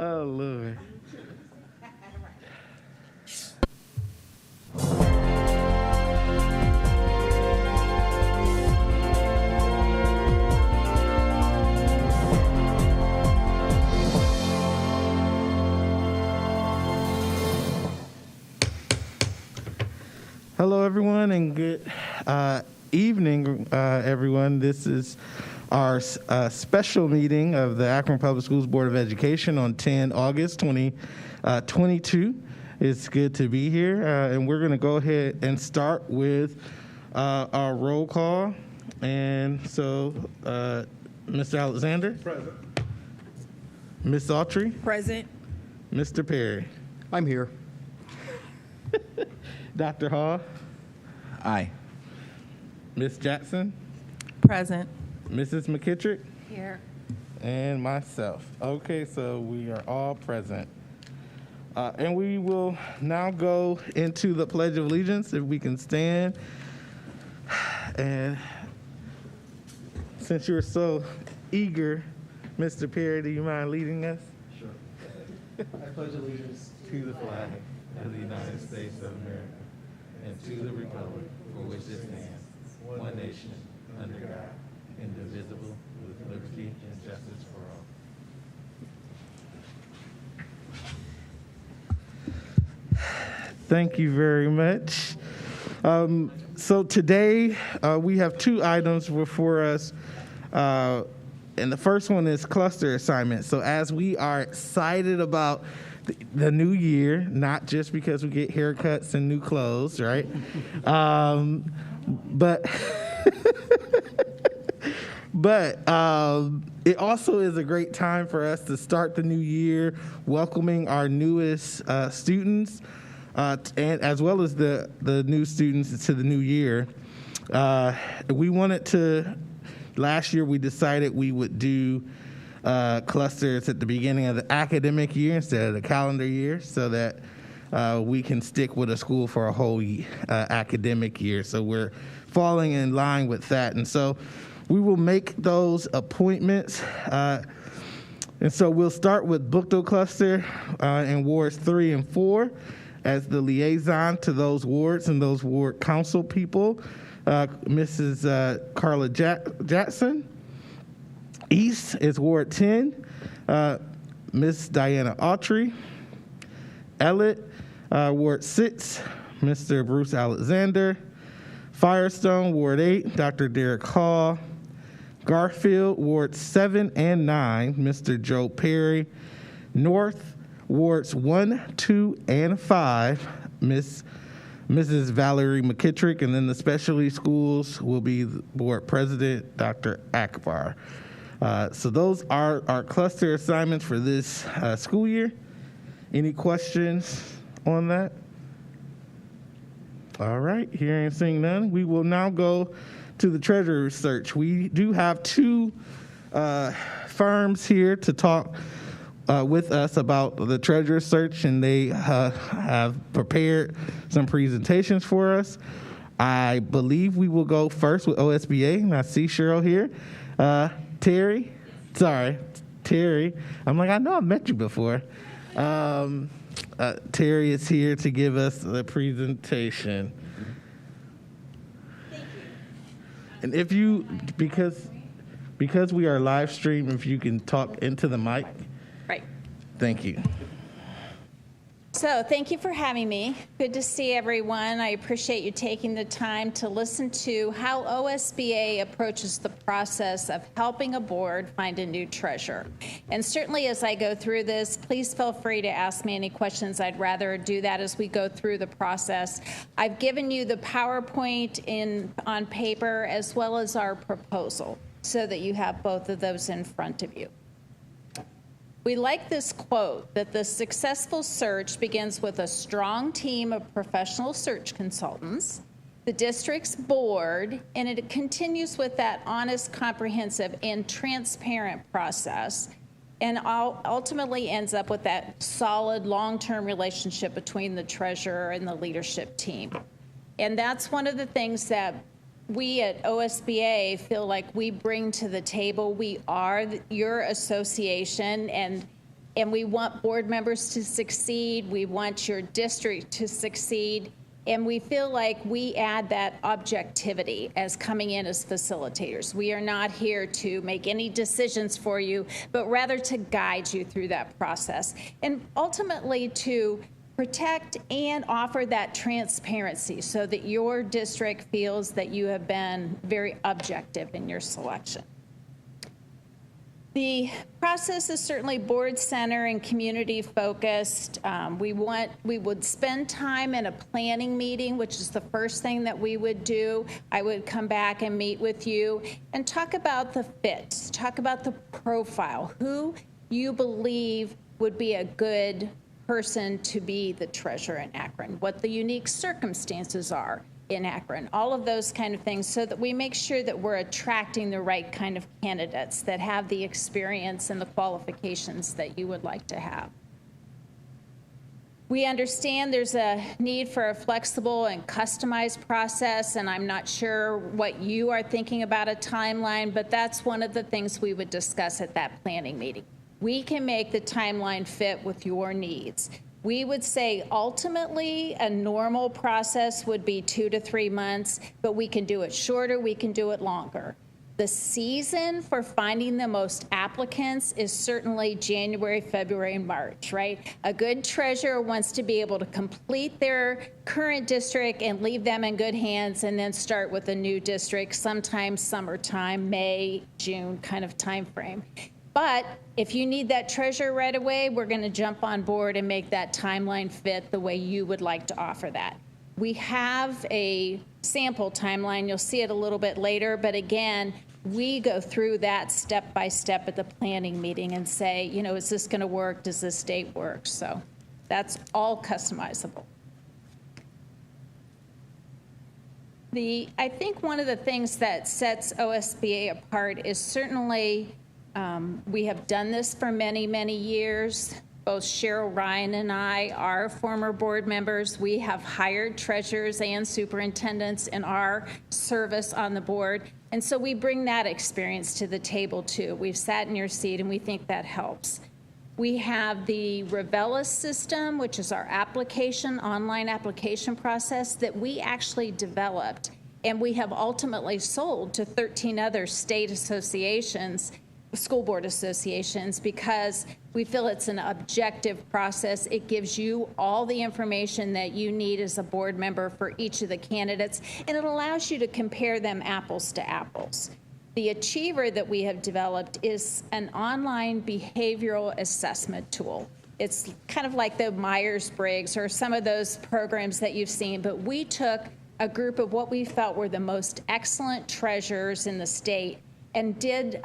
Oh, Lord. Hello, everyone, and good evening, everyone. This is our special meeting of the Akron Public Schools Board of Education on 10 August 2022. It's good to be here, and we're going to go ahead and start with our roll call. And so, Mr. Alexander? Present. Ms. Autry? Present. Mr. Perry? I'm here. Dr. Hall? Aye. Ms. Jackson? Present. Mrs. McKittrick? Here. And myself. Okay, so we are all present. And we will now go into the Pledge of Allegiance, if we can stand. And since you're so eager, Mr. Perry, do you mind leading us? Sure. I pledge allegiance to the flag of the United States of America and to the republic for which it stands, one nation, under God, indivisible, with liberty and justice for all. Thank you very much. So today we have two items before us. And the first one is cluster assignment. So as we are excited about the new year, not just because we get haircuts and new clothes, right? But it also is a great time for us to start the new year welcoming our newest students, and as well as the new students to the new year. We wanted to, last year we decided we would do clusters at the beginning of the academic year instead of the calendar year, so that we can stick with a school for a whole academic year. So we're falling in line with that. And so we will make those appointments. And so we'll start with Bookdo Cluster in wards 3 and 4 as the liaison to those wards and those ward council people. Mrs. Carla Jackson. East is Ward 10, Miss Diana Autry. Ellett, Ward 6, Mr. Bruce Alexander. Firestone, Ward 8, Dr. Derek Hall. Garfield, Ward 7 and 9, Mr. Joe Perry. North, Wards 1, 2, and 5, Mrs. Valerie McKittrick. And then the specialty schools will be the board president, Dr. Akbar. So those are our cluster assignments for this school year. Any questions on that? All right, hearing and seeing none, we will now go to the treasury search. We do have two firms here to talk with us about the treasurer search, and they have prepared some presentations for us. I believe we will go first with OSBA, and I see Cheryl here. Terry. I'm like, I know I've met you before. Terry is here to give us the presentation. Thank you. And if you, because we are live stream, if you can talk into the mic. Right. Thank you. So thank you for having me. Good to see everyone. I appreciate you taking the time to listen to how OSBA approaches the process of helping a board find a new treasurer. And certainly as I go through this, please feel free to ask me any questions. I'd rather do that as we go through the process. I've given you the PowerPoint on paper as well as our proposal so that you have both of those in front of you. We like this quote that the successful search begins with a strong team of professional search consultants, the district's board, and it continues with that honest, comprehensive, and transparent process, and ultimately ends up with that solid, long-term relationship between the treasurer and the leadership team. And that's one of the things that we at OSBA feel like we bring to the table. We are your association, and And we want board members to succeed. We want your district to succeed. And we feel like we add that objectivity as coming in as facilitators. We are not here to make any decisions for you, but rather to guide you through that process. And ultimately to protect and offer that transparency so that your district feels that you have been very objective in your selection. The process is certainly board center and community focused. We would spend time in a planning meeting, which is the first thing that we would do. I would come back and meet with you and talk about the fit, talk about the profile, who you believe would be a good person to be the treasurer in Akron, what the unique circumstances are in Akron, all of those kind of things, so that we make sure that we're attracting the right kind of candidates that have the experience and the qualifications that you would like to have. We understand there's a need for a flexible and customized process, and I'm not sure what you are thinking about a timeline, but that's one of the things we would discuss at that planning meeting. We can make the timeline fit with your needs. We would say ultimately a normal process would be 2 to 3 months, but we can do it shorter, we can do it longer. The season for finding the most applicants is certainly January, February, and March, right? A good treasurer wants to be able to complete their current district and leave them in good hands and then start with a new district sometime summertime, May, June kind of time frame. But if you need that treasurer right away, we're going to jump on board and make that timeline fit the way you would like to offer that. We have a sample timeline. You'll see it a little bit later. But again, we go through that step by step at the planning meeting and say, you know, is this going to work? Does this date work? So that's all customizable. I think one of the things that sets OSBA apart is certainly we have done this for many, many years. Both Cheryl Ryan and I are former board members. We have hired treasurers and superintendents in our service on the board. And so we bring that experience to the table too. We've sat in your seat and we think that helps. We have the Revelis system, which is our online application process that we actually developed. And we have ultimately sold to 13 other state associations, school board associations, because we feel it's an objective process. It gives you all the information that you need as a board member for each of the candidates, and it allows you to compare them apples to apples. The Achiever that we have developed is an online behavioral assessment tool. It's kind of like the Myers-Briggs or some of those programs that you've seen, but we took a group of what we felt were the most excellent treasurers in the state and did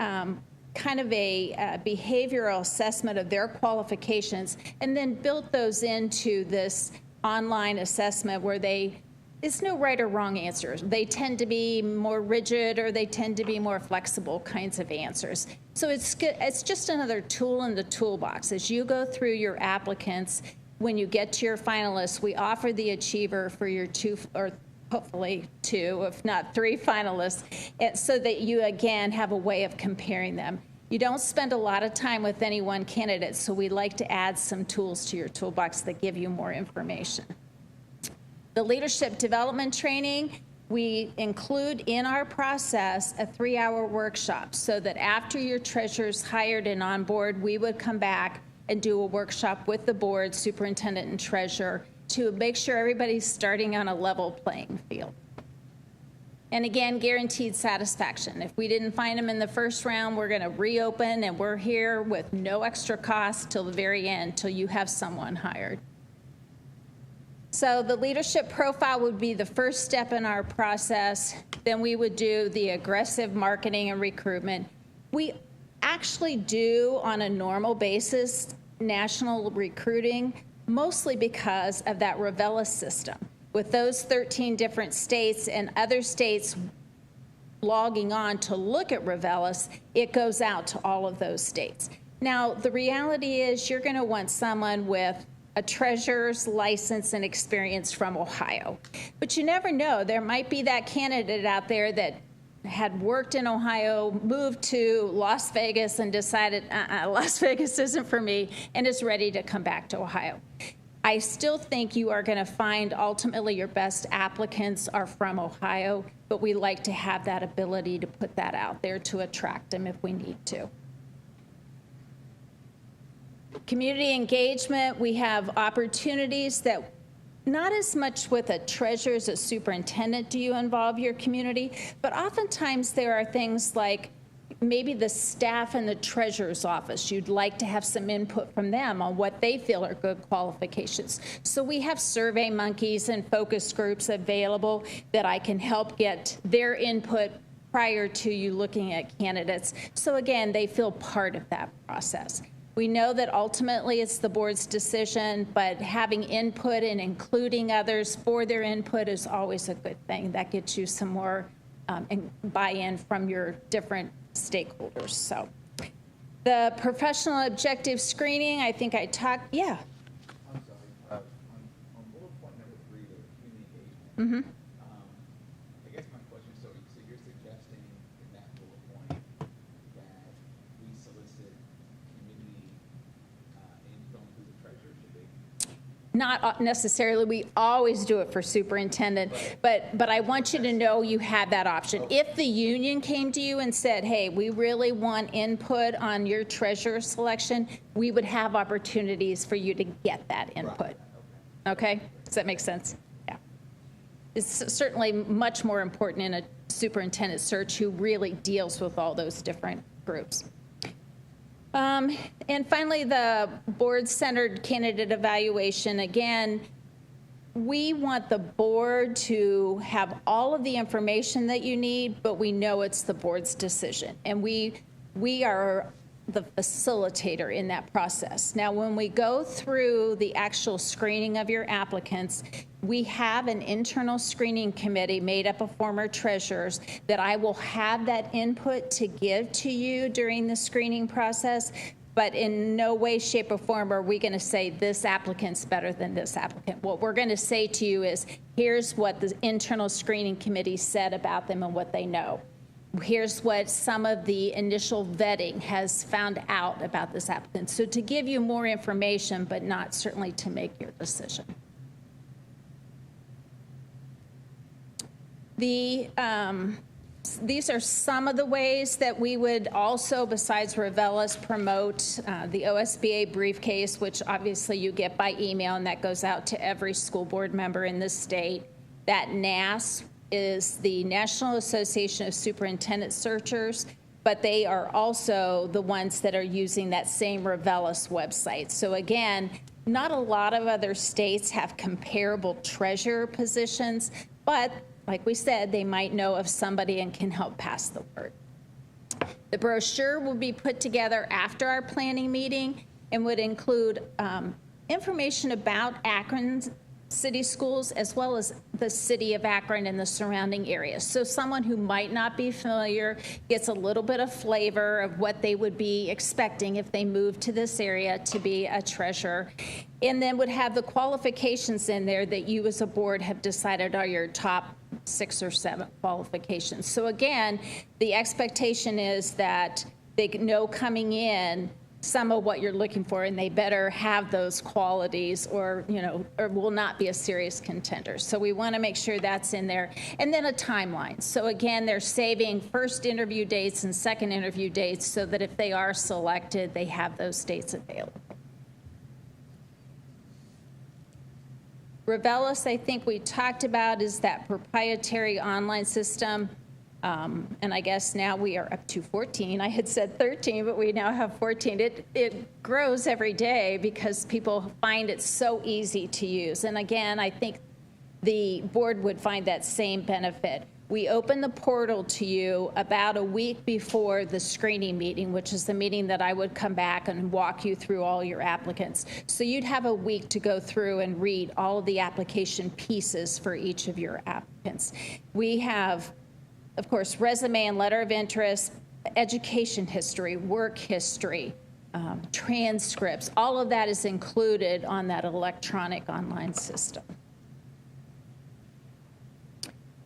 kind of a behavioral assessment of their qualifications, and then built those into this online assessment where it's no right or wrong answers. They tend to be more rigid or they tend to be more flexible kinds of answers. So it's just another tool in the toolbox. As you go through your applicants, when you get to your finalists, we offer the Achiever for your hopefully 2, if not 3 finalists, so that you, again, have a way of comparing them. You don't spend a lot of time with any one candidate, so we like to add some tools to your toolbox that give you more information. The leadership development training, we include in our process a 3-hour workshop so that after your treasurer's hired and on board, we would come back and do a workshop with the board, superintendent, and treasurer to make sure everybody's starting on a level playing field. And again, guaranteed satisfaction. If we didn't find them in the first round, we're going to reopen, and we're here with no extra cost till the very end, till you have someone hired. So the leadership profile would be the first step in our process. Then we would do the aggressive marketing and recruitment. We actually do, on a normal basis, national recruiting, mostly because of that Revelis system. With those 13 different states and other states logging on to look at Revelis, it goes out to all of those states. Now, the reality is you're going to want someone with a treasurer's license and experience from Ohio. But you never know. There might be that candidate out there that had worked in Ohio, moved to Las Vegas, and decided, Las Vegas isn't for me, and is ready to come back to Ohio. I still think you are going to find ultimately your best applicants are from Ohio, but we like to have that ability to put that out there to attract them if we need to. Community engagement, we have opportunities that not as much with a treasurer as a superintendent do you involve your community, but oftentimes there are things like maybe the staff in the treasurer's office. You'd like to have some input from them on what they feel are good qualifications. So we have survey monkeys and focus groups available that I can help get their input prior to you looking at candidates. So again, they feel part of that process. We know that ultimately it's the board's decision, but having input and including others for their input is always a good thing. That gets you some more buy-in from your different stakeholders. So the professional objective screening, I think I talked, yeah. I'm sorry. On bullet point number 3, the community engagement. Mm-hmm. I guess my question is, so you're suggesting in that bullet point that we solicit community info through the treasurer, should they? Not necessarily. We always do it for superintendent, but I want you to know you have that option. If the union came to you and said, hey, we really want input on your treasurer selection, we would have opportunities for you to get that input. Okay? Does that make sense? Yeah. It's certainly much more important in a superintendent search who really deals with all those different groups. And finally, the board-centered candidate evaluation. Again, we want the board to have all of the information that you need, but we know it's the board's decision. And we are the facilitator in that process. Now, when we go through the actual screening of your applicants, we have an internal screening committee made up of former treasurers that I will have that input to give to you during the screening process, but in no way, shape, or form are we going to say this applicant's better than this applicant. What we're going to say to you is, here's what the internal screening committee said about them and what they know. Here's what some of the initial vetting has found out about this applicant. So to give you more information, but not certainly to make your decision. These are some of the ways that we would also, besides Revelis, promote the OSBA briefcase, which obviously you get by email, and that goes out to every school board member in the state. That NAS is the National Association of Superintendent Searchers, but they are also the ones that are using that same Revelis website. So again, not a lot of other states have comparable treasurer positions, but like we said, they might know of somebody and can help pass the word. The brochure will be put together after our planning meeting and would include information about Akron's city schools as well as the city of Akron and the surrounding areas. So someone who might not be familiar gets a little bit of flavor of what they would be expecting if they moved to this area to be a treasurer, and then would have the qualifications in there that you as a board have decided are your top 6 or 7 qualifications. So again, the expectation is that they know coming in some of what you're looking for, and they better have those qualities or will not be a serious contender. So we want to make sure that's in there. And then a timeline. So again, they're saving first interview dates and second interview dates so that if they are selected, they have those dates available. Revelis, I think we talked about, is that proprietary online system. And I guess now we are up to 14. I had said 13, but we now have 14. It grows every day because people find it so easy to use. And again, I think the board would find that same benefit. We open the portal to you about a week before the screening meeting, which is the meeting that I would come back and walk you through all your applicants. So you'd have a week to go through and read all of the application pieces for each of your applicants. We have, of course, resume and letter of interest, education history, work history, transcripts. All of that is included on that electronic online system.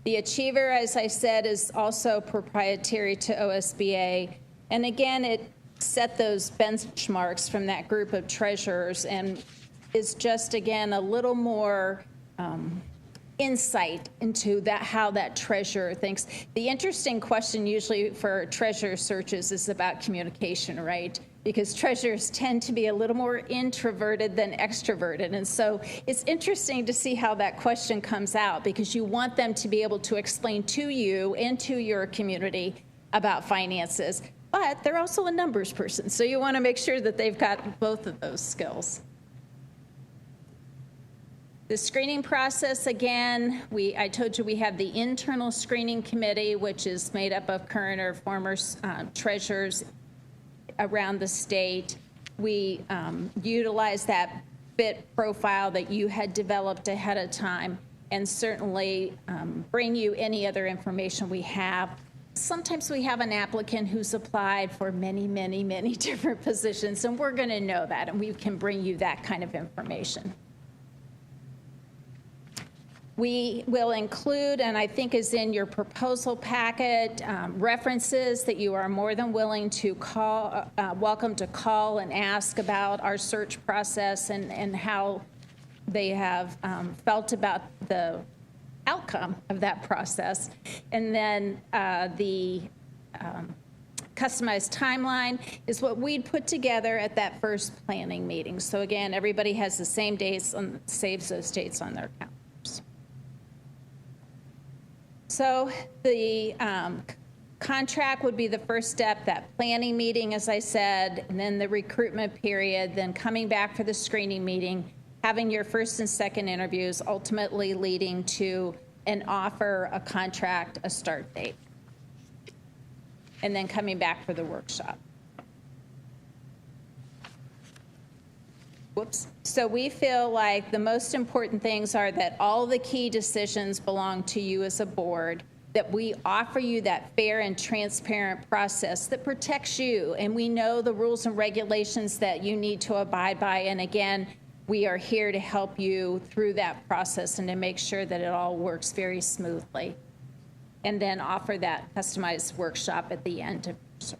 The Achiever, as I said, is also proprietary to OSBA. And again, it set those benchmarks from that group of treasurers and is just, again, a little more insight into that, how that treasurer thinks. The interesting question usually for treasurer searches is about communication, right? Because treasurers tend to be a little more introverted than extroverted. And so it's interesting to see how that question comes out, because you want them to be able to explain to you and to your community about finances, but they're also a numbers person. So you want to make sure that they've got both of those skills. The screening process, again, I told you we have the internal screening committee, which is made up of current or former treasurers around the state. We utilize that fit profile that you had developed ahead of time, and certainly bring you any other information we have. Sometimes we have an applicant who's applied for many, many, many different positions, and we're going to know that, and we can bring you that kind of information. We will include, and I think is in your proposal packet, references that you are more than willing to call, welcome to call and ask about our search process and how they have felt about the outcome of that process. And then the customized timeline is what we'd put together at that first planning meeting. So again, everybody has the same dates and saves those dates on their calendars. So the contract would be the first step, that planning meeting, as I said, and then the recruitment period, then coming back for the screening meeting, having your first and second interviews, ultimately leading to an offer, a contract, a start date, and then coming back for the workshop. Whoops. So we feel like the most important things are that all the key decisions belong to you as a board, that we offer you that fair and transparent process that protects you, and we know the rules and regulations that you need to abide by. And again, we are here to help you through that process and to make sure that it all works very smoothly. And then offer that customized workshop at the end of your search.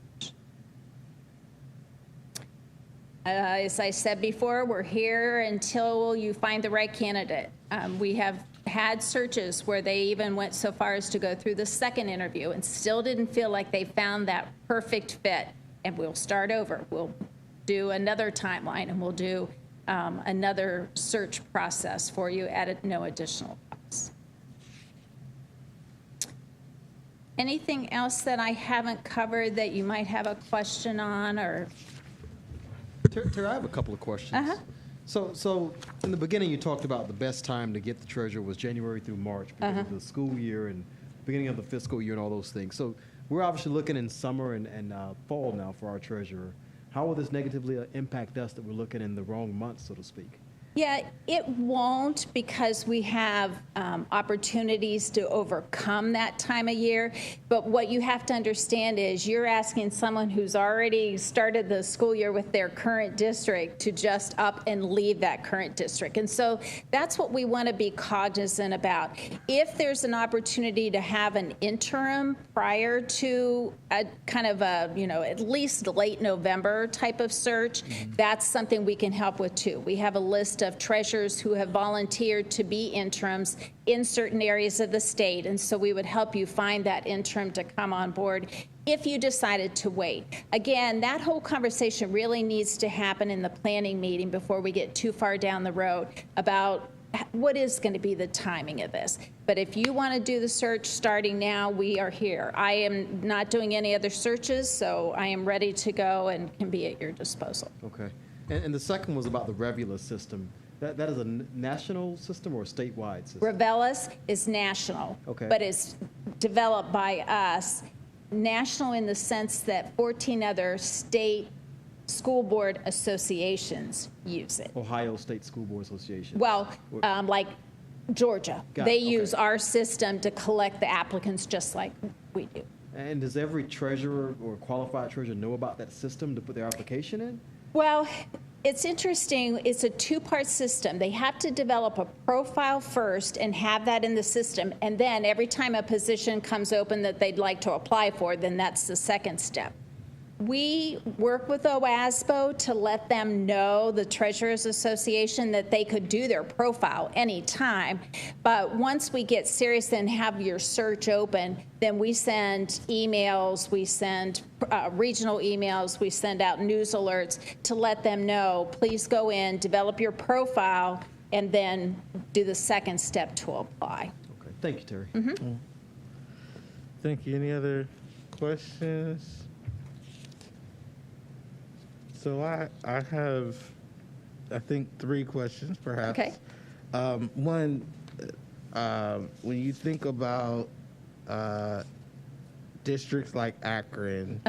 As I said before, we're here until you find the right candidate. We have had searches where they even went so far as to go through the second interview and still didn't feel like they found that perfect fit. And we'll start over. We'll do another timeline, and we'll do another search process for you at no additional cost. Anything else that I haven't covered that you might have a question on? Or Terry, I have a couple of questions. So in the beginning, you talked about the best time to get the treasurer was January through March because of the school year and beginning of the fiscal year and all those things. So we're obviously looking in summer and fall now for our treasurer. How will this negatively impact us that we're looking in the wrong month, so to speak? Yeah, it won't, because we have opportunities to overcome that time of year. But what you have to understand is you're asking someone who's already started the school year with their current district to just up and leave that current district. And so that's what we want to be cognizant about. If there's an opportunity to have an interim prior to a kind of a, at least late November type of search, that's something we can help with too. We have a list of treasurers who have volunteered to be interims in certain areas of the state, and so we would help you find that interim to come on board if you decided to wait. Again, that whole conversation really needs to happen in the planning meeting before we get too far down the road about what is going to be the timing of this. But if you want to do the search starting now, we are here. I am not doing any other searches, so I am ready to go and can be at your disposal. Okay. And the second was about the Revula system. That is a national system or a statewide system? Revelis is national, Okay. but it's developed by us. National in the sense that 14 other state school board associations use it. Ohio State School Board Association. Well, like Georgia, Got they it, okay. use our system to collect the applicants just like we do. And does every treasurer or qualified treasurer know about that system to put their application in? Well, It's interesting. It's a two-part system. They have to develop a profile first and have that in the system. And then every time a position comes open that they'd like to apply for, then that's the second step. We work with OASBO to let them know, the Treasurers Association, that they could do their profile anytime. But once we get serious and have your search open, then we send emails, we send regional emails, we send out news alerts to let them know, please go in, develop your profile, and then do the second step to apply. Okay, thank you, Terry. Mm-hmm. Thank you. Any other questions? So I have, I think, 3 questions, perhaps. Okay. One, when you think about districts like Akron,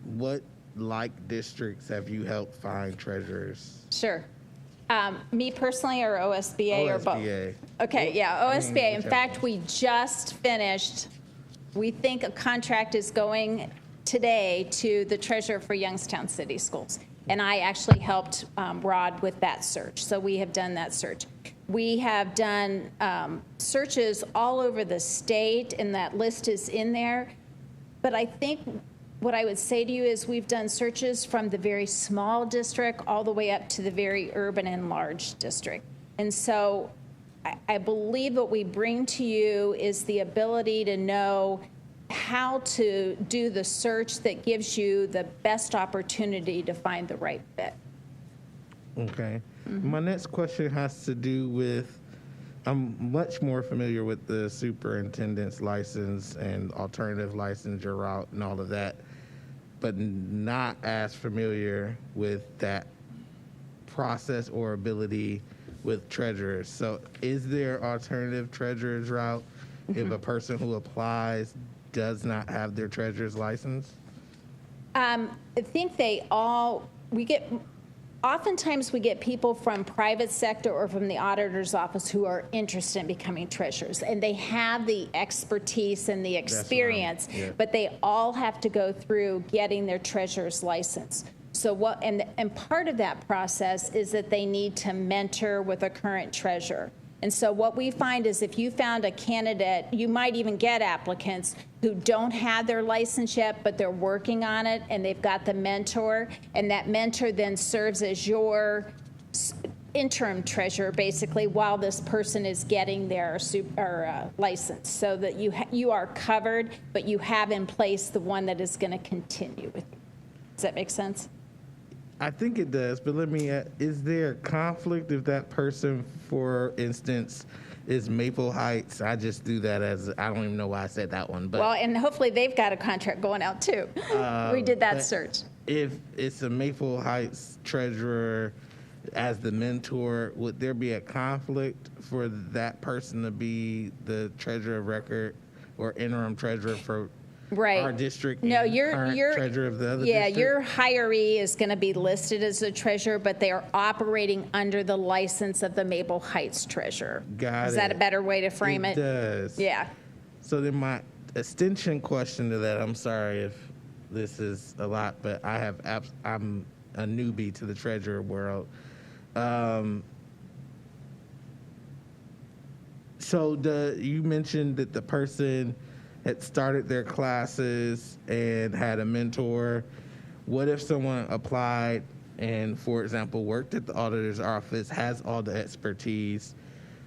what districts have you helped find treasurers? Sure. Me personally, or OSBA, or both? OSBA. Okay, yeah, OSBA. In whichever fact, one. we just finished, we think a contract is going today to the treasurer for Youngstown City Schools. And I actually helped Rod with that search. So we have done that search. We have done searches all over the state, and that list is in there. But I think what I would say to you is we've done searches from the very small district all the way up to the very urban and large district. And so I believe what we bring to you is the ability to know how to do the search that gives you the best opportunity to find the right fit. Okay. My next question has to do with, I'm much more familiar with the superintendent's license and alternative licensure route and all of that, but not as familiar with that process or ability with treasurers. So is there alternative treasurer's route if a person who applies does not have their treasurer's license? I think oftentimes we get people from private sector or from the auditor's office who are interested in becoming treasurers, and they have the expertise and the experience, but they all have to go through getting their treasurer's license. So and part of that process is that they need to mentor with a current treasurer. And so what we find is if you found a candidate, you might even get applicants who don't have their license yet, but they're working on it, and they've got the mentor, and that mentor then serves as your interim treasurer, basically, while this person is getting their license, so that you are covered, but you have in place the one that is going to continue with you. Does that make sense? I think it does, but let me, is there a conflict if that person, for instance, is Maple Heights? I just do that as, I don't even know why I said that one. But well, and hopefully they've got a contract going out too. We did that search. If it's a Maple Heights treasurer as the mentor, would there be a conflict for that person to be the treasurer of record or interim treasurer for our district? No, and your treasurer of the other yeah, district? your hiree is going to be listed as a treasurer, but they are operating under the license of the Maple Heights treasurer. Got Is that a better way to frame it? It does. Yeah. So then my extension question to that, I'm sorry if this is a lot, but I'm a newbie to the treasurer world. So you mentioned that the person had started their classes and had a mentor. What if someone applied and, for example, worked at the auditor's office, has all the expertise,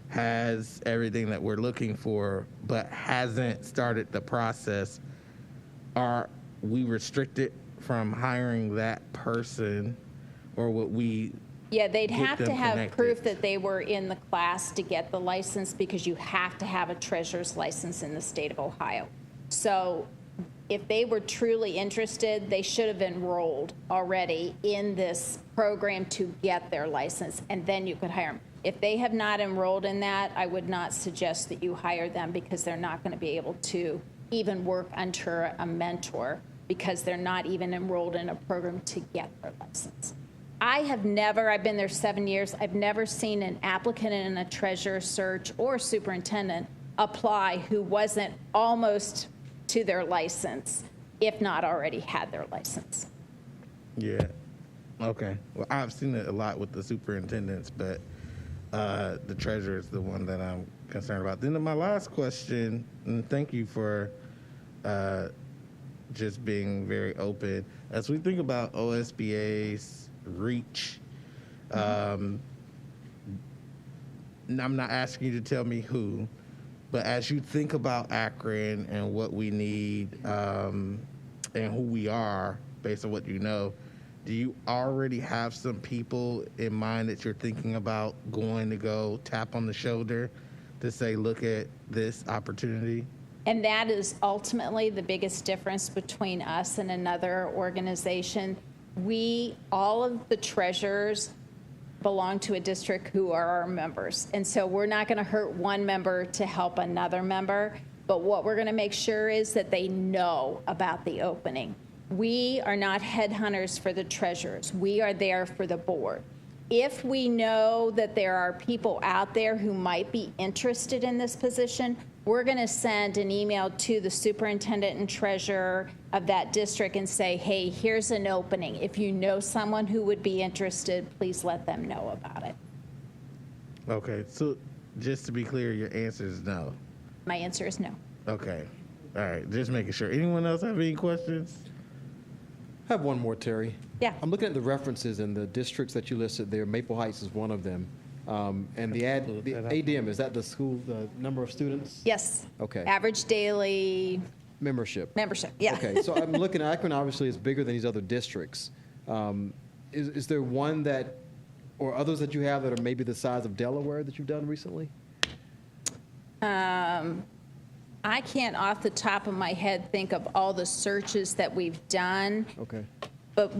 has everything that we're looking for, but hasn't started the process? Are we restricted from hiring that person, or would we? Yeah, they'd get have to them have connected? proof that they were in the class to get the license, because you have to have a treasurer's license in the state of Ohio. So if they were truly interested, they should have enrolled already in this program to get their license, and then you could hire them. If they have not enrolled in that, I would not suggest that you hire them, because they're not going to be able to even work under a mentor, because they're not even enrolled in a program to get their license. I've been there 7 years, I've never seen an applicant in a treasurer search or superintendent apply who wasn't almost to their license, if not already had their license. Yeah. Okay. Well, I've seen it a lot with the superintendents, but the treasurer is the one that I'm concerned about. Then my last question, and thank you for just being very open. As we think about OSBA's reach, I'm not asking you to tell me who, but as you think about Akron and what we need and who we are based on what you know, do you already have some people in mind that you're thinking about going to go tap on the shoulder to say, look at this opportunity? And that is ultimately the biggest difference between us and another organization. All of the treasurers belong to a district who are our members. And so we're not going to hurt one member to help another member. But what we're going to make sure is that they know about the opening. We are not headhunters for the treasurers. We are there for the board. If we know that there are people out there who might be interested in this position, we're going to send an email to the superintendent and treasurer of that district and say, hey, here's an opening. If you know someone who would be interested, please let them know about it. Okay, so just to be clear, your answer is no. My answer is no. Okay, all right, just making sure. Anyone else have any questions? I have one more, Terry. Yeah. I'm looking at the references and the districts that you listed there. Maple Heights is one of them. And the ADM, is that the school, the number of students? Yes. Okay. Average daily Membership. yeah. Okay, so I'm looking at Akron, obviously, is bigger than these other districts. Is there one that, or others that you have that are maybe the size of Delaware that you've done recently? I can't off the top of my head think of all the searches that we've done. Okay. But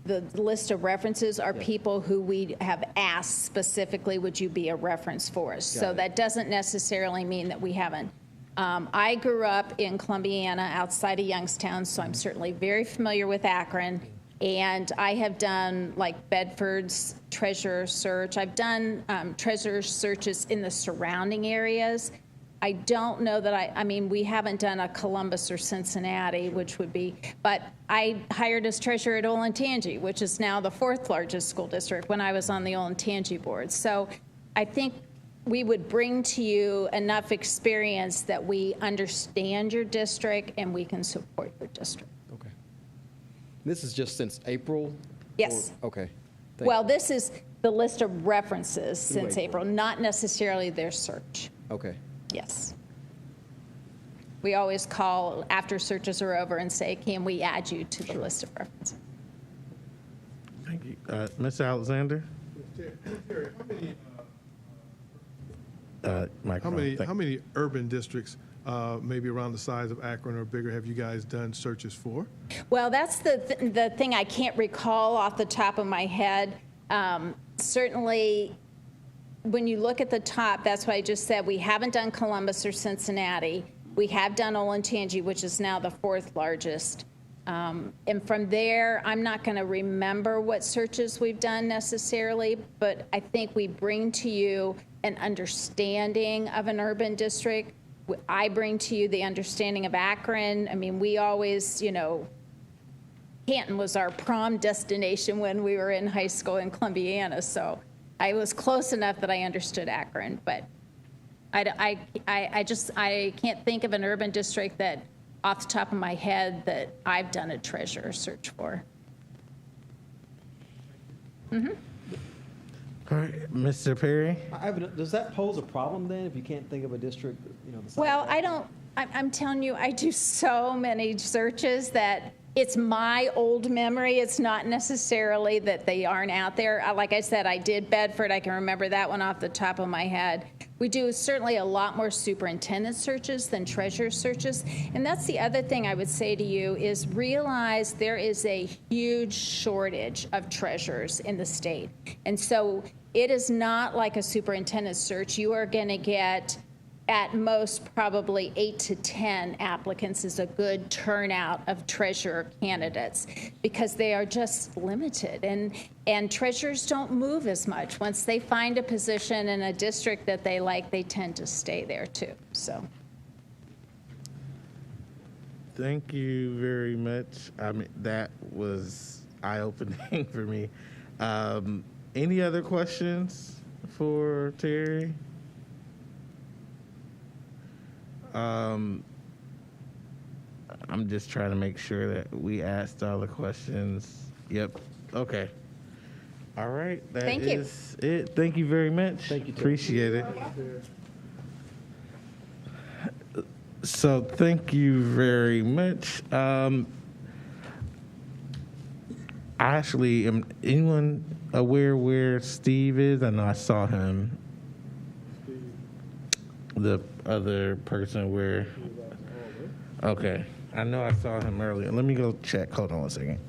the list of references are people who we have asked specifically, would you be a reference for us? So that doesn't necessarily mean that we haven't. I grew up in Columbiana outside of Youngstown, so I'm certainly very familiar with Akron. And I have done like Bedford's treasurer search. I've done treasurer searches in the surrounding areas. I don't know that I mean, we haven't done a Columbus or Cincinnati, which would be, but I hired as treasurer at Olentangy, which is now the 4th largest school district when I was on the Olentangy board. So I think we would bring to you enough experience that we understand your district and we can support your district. Okay. This is just since April? Yes. Okay. Well, this is the list of references since April. April, not necessarily their search. Okay. Yes. We always call after searches are over and say, can we add you to the list of references? Thank you. Mr. Alexander? Terry, Microphone. how many urban districts, maybe around the size of Akron or bigger, have you guys done searches for? Well, that's the thing I can't recall off the top of my head. Certainly, when you look at the top, that's why I just said we haven't done Columbus or Cincinnati. We have done Olentangy, which is now the 4th largest. And from there, I'm not going to remember what searches we've done necessarily, but I think we bring to you an understanding of an urban district. I bring to you the understanding of Akron. I mean, we always, Canton was our prom destination when we were in high school in Columbiana, so I was close enough that I understood Akron, but I can't think of an urban district that, off the top of my head, that I've done a treasurer search for. All right, Mr. Perry? Does that pose a problem then if you can't think of a district, the size Well, of I don't. I'm telling you, I do so many searches that it's my old memory. It's not necessarily that they aren't out there. Like I said, I did Bedford. I can remember that one off the top of my head. We do certainly a lot more superintendent searches than treasurer searches. And that's the other thing I would say to you is realize there is a huge shortage of treasurers in the state. And so it is not like a superintendent search. You are going to get at most probably 8 to 10 applicants is a good turnout of treasurer candidates because they are just limited, and treasurers don't move as much. Once they find a position in a district that they like, they tend to stay there too. So Thank you very much. I mean, that was, eye-opening for me. Any other questions for Terry? I'm just trying to make sure that we asked all the questions. Yep. Okay. All right. Thank you. That is it. Thank you very much. Thank you, Terry. Appreciate it. So thank you very much. I actually am anyone aware where Steve is? I know I saw him. The other person where? Okay. I know I saw him earlier. Let me go check. Hold on one second.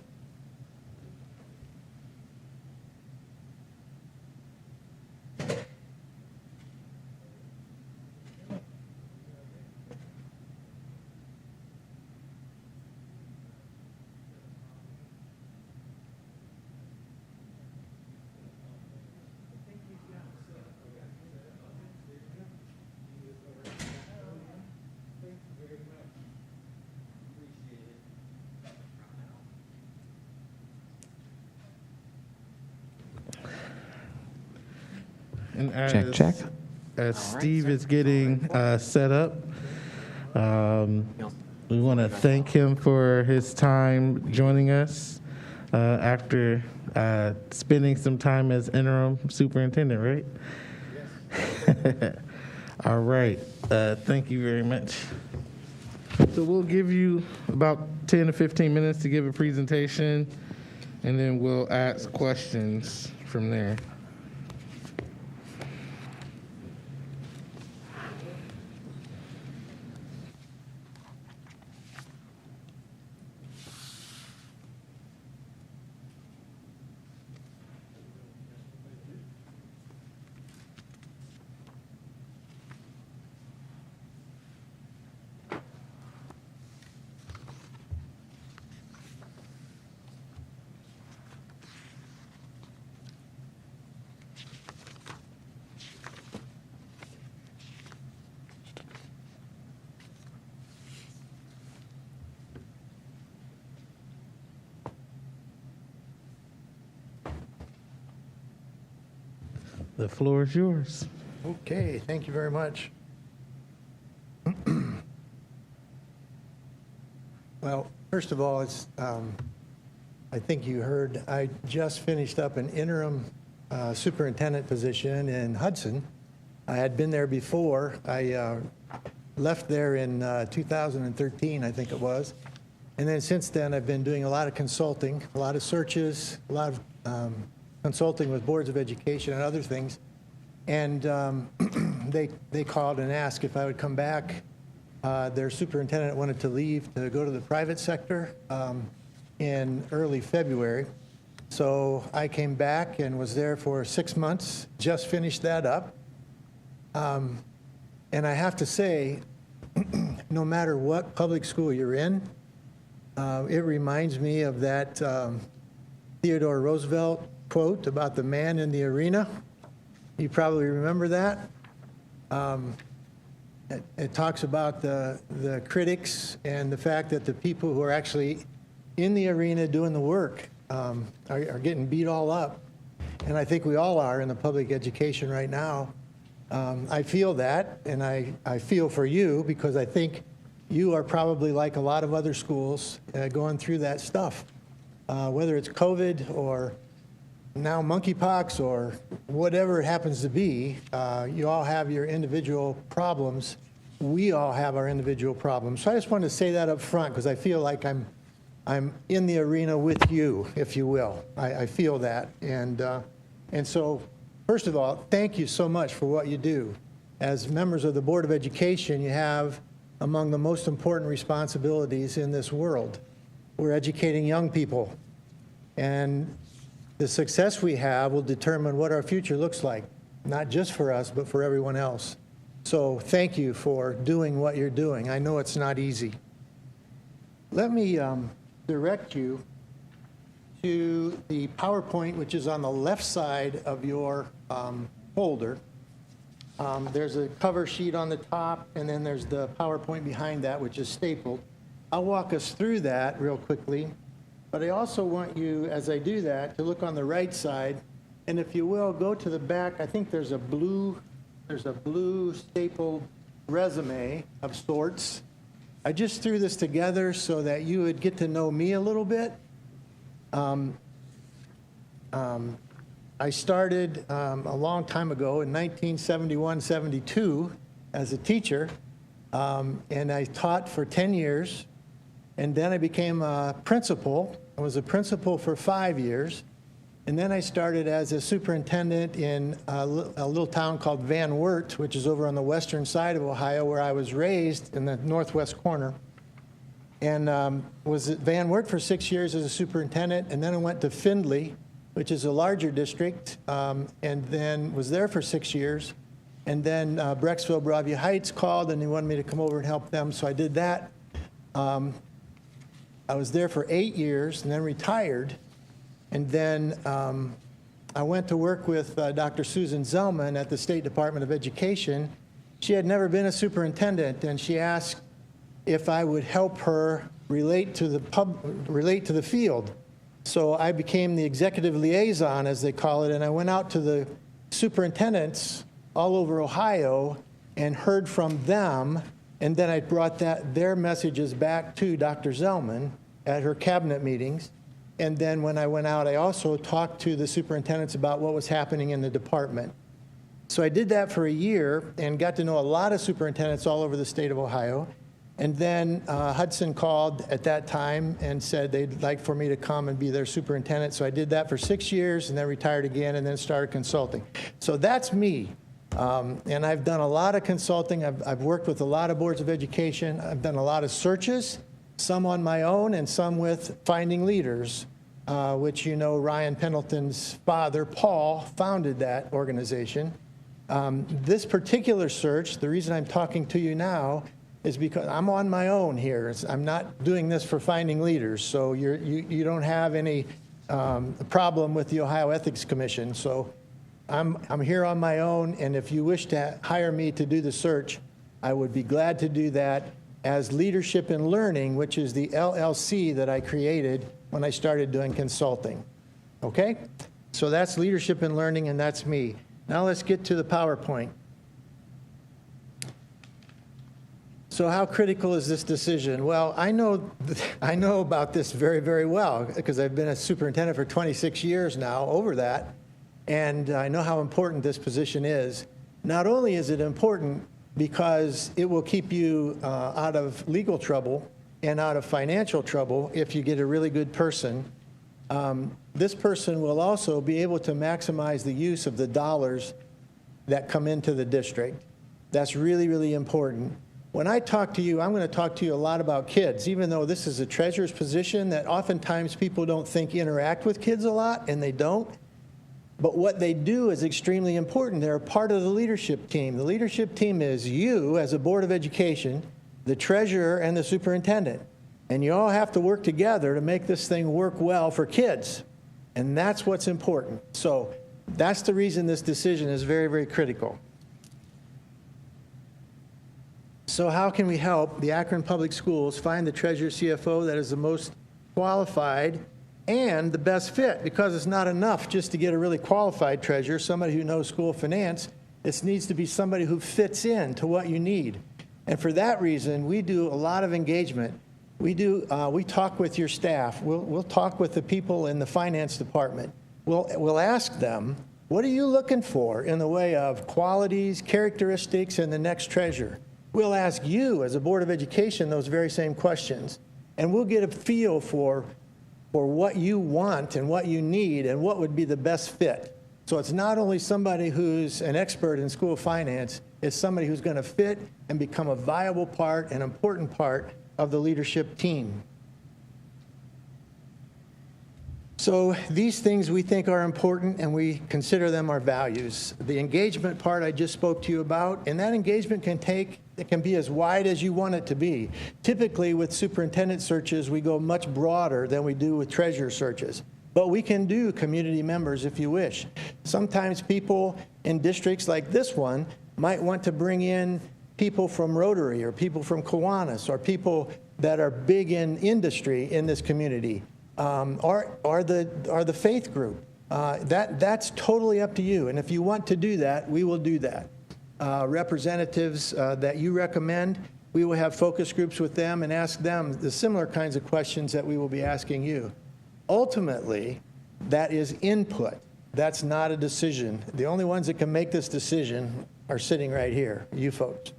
And as, Check. As Steve is getting set up, we want to thank him for his time joining us after spending some time as interim superintendent, right? Yes. All right. Thank you very much. So we'll give you about 10 to 15 minutes to give a presentation, and then we'll ask questions from there. The floor is yours. Okay, thank you very much. Well, first of all, it's, I think you heard, I just finished up an interim superintendent position in Hudson. I had been there before. I left there in 2013, I think it was. And then since then, I've been doing a lot of consulting, a lot of searches, a lot of consulting with boards of education and other things. And they called and asked if I would come back. Their superintendent wanted to leave to go to the private sector in early February. So I came back and was there for 6 months, just finished that up. And I have to say, no matter what public school you're in, it reminds me of that Theodore Roosevelt quote about the man in the arena. You probably remember that. It talks about the critics and the fact that the people who are actually in the arena doing the work are getting beat all up. And I think we all are in the public education right now. I feel that, and I feel for you because I think you are probably like a lot of other schools going through that stuff. Whether it's COVID or now monkeypox or whatever it happens to be, you all have your individual problems. We all have our individual problems. So I just wanted to say that up front because I feel like I'm in the arena with you, if you will. I feel that. And so, first of all, thank you so much for what you do. As members of the Board of Education, you have among the most important responsibilities in this world. We're educating young people. And the success we have will determine what our future looks like, not just for us, but for everyone else. So thank you for doing what you're doing. I know it's not easy. Let me direct you to the PowerPoint, which is on the left side of your folder. There's a cover sheet on the top, and then there's the PowerPoint behind that, which is stapled. I'll walk us through that real quickly. But I also want you, as I do that, to look on the right side. And if you will, go to the back. I think there's a blue stapled resume of sorts. I just threw this together so that you would get to know me a little bit. I started a long time ago in 1971-72 as a teacher, and I taught for 10 years, and then I became a principal. I was a principal for 5 years, and then I started as a superintendent in a little town called Van Wert, which is over on the western side of Ohio, where I was raised in the northwest corner. And was at Van Wert for 6 years as a superintendent, and then I went to Findlay, which is a larger district, and then was there for 6 years. And then Brecksville, Broadview Heights called, and they wanted me to come over and help them, so I did that. I was there for 8 years and then retired. And then I went to work with Dr. Susan Zellman at the State Department of Education. She had never been a superintendent, and she asked if I would help her relate to the field. So I became the executive liaison, as they call it, and I went out to the superintendents all over Ohio and heard from them, and then I brought their messages back to Dr. Zellman at her cabinet meetings. And then when I went out, I also talked to the superintendents about what was happening in the department. So I did that for a year and got to know a lot of superintendents all over the state of Ohio. And then Hudson called at that time and said they'd like for me to come and be their superintendent. So I did that for 6 years and then retired again and then started consulting. So that's me. And I've done a lot of consulting. I've worked with a lot of boards of education. I've done a lot of searches, some on my own and some with Finding Leaders, which you know Ryan Pendleton's father, Paul, founded that organization. This particular search, the reason I'm talking to you now, is because I'm on my own here. I'm not doing this for Finding Leaders, so you don't have any problem with the Ohio Ethics Commission. So I'm here on my own, and if you wish to hire me to do the search, I would be glad to do that as Leadership and Learning, which is the LLC that I created when I started doing consulting. Okay? So that's Leadership and Learning, and that's me. Now let's get to the PowerPoint. So how critical is this decision? Well, I know about this very, very well because I've been a superintendent for 26 years now, over that, and I know how important this position is. Not only is it important because it will keep you out of legal trouble and out of financial trouble if you get a really good person. This person will also be able to maximize the use of the dollars that come into the district. That's really, really important. When I talk to you, I'm going to talk to you a lot about kids, even though this is a treasurer's position that oftentimes people don't think interact with kids a lot, and they don't. But what they do is extremely important. They're a part of the leadership team. The leadership team is you as a Board of Education, the treasurer, and the superintendent. And you all have to work together to make this thing work well for kids. And that's what's important. So that's the reason this decision is very, very critical. So how can we help the Akron Public Schools find the treasurer CFO that is the most qualified and the best fit? Because it's not enough just to get a really qualified treasurer, somebody who knows school finance. It needs to be somebody who fits in to what you need. And for that reason, we do a lot of engagement. We talk with your staff. We'll talk with the people in the finance department. We'll ask them, what are you looking for in the way of qualities, characteristics in the next treasurer? We'll ask you as a Board of Education those very same questions, and we'll get a feel for what you want and what you need and what would be the best fit. So it's not only somebody who's an expert in school finance, it's somebody who's going to fit and become a viable part, an important part of the leadership team. So these things we think are important, and we consider them our values. The engagement part I just spoke to you about, and that engagement it can be as wide as you want it to be. Typically with superintendent searches, we go much broader than we do with treasurer searches. But we can do community members if you wish. Sometimes people in districts like this one might want to bring in people from Rotary or people from Kiwanis or people that are big in industry in this community. or the faith group. That's totally up to you. And if you want to do that, we will do that. Representatives that you recommend, we will have focus groups with them and ask them the similar kinds of questions that we will be asking you. Ultimately, that is input. That's not a decision. The only ones that can make this decision are sitting right here, you folks.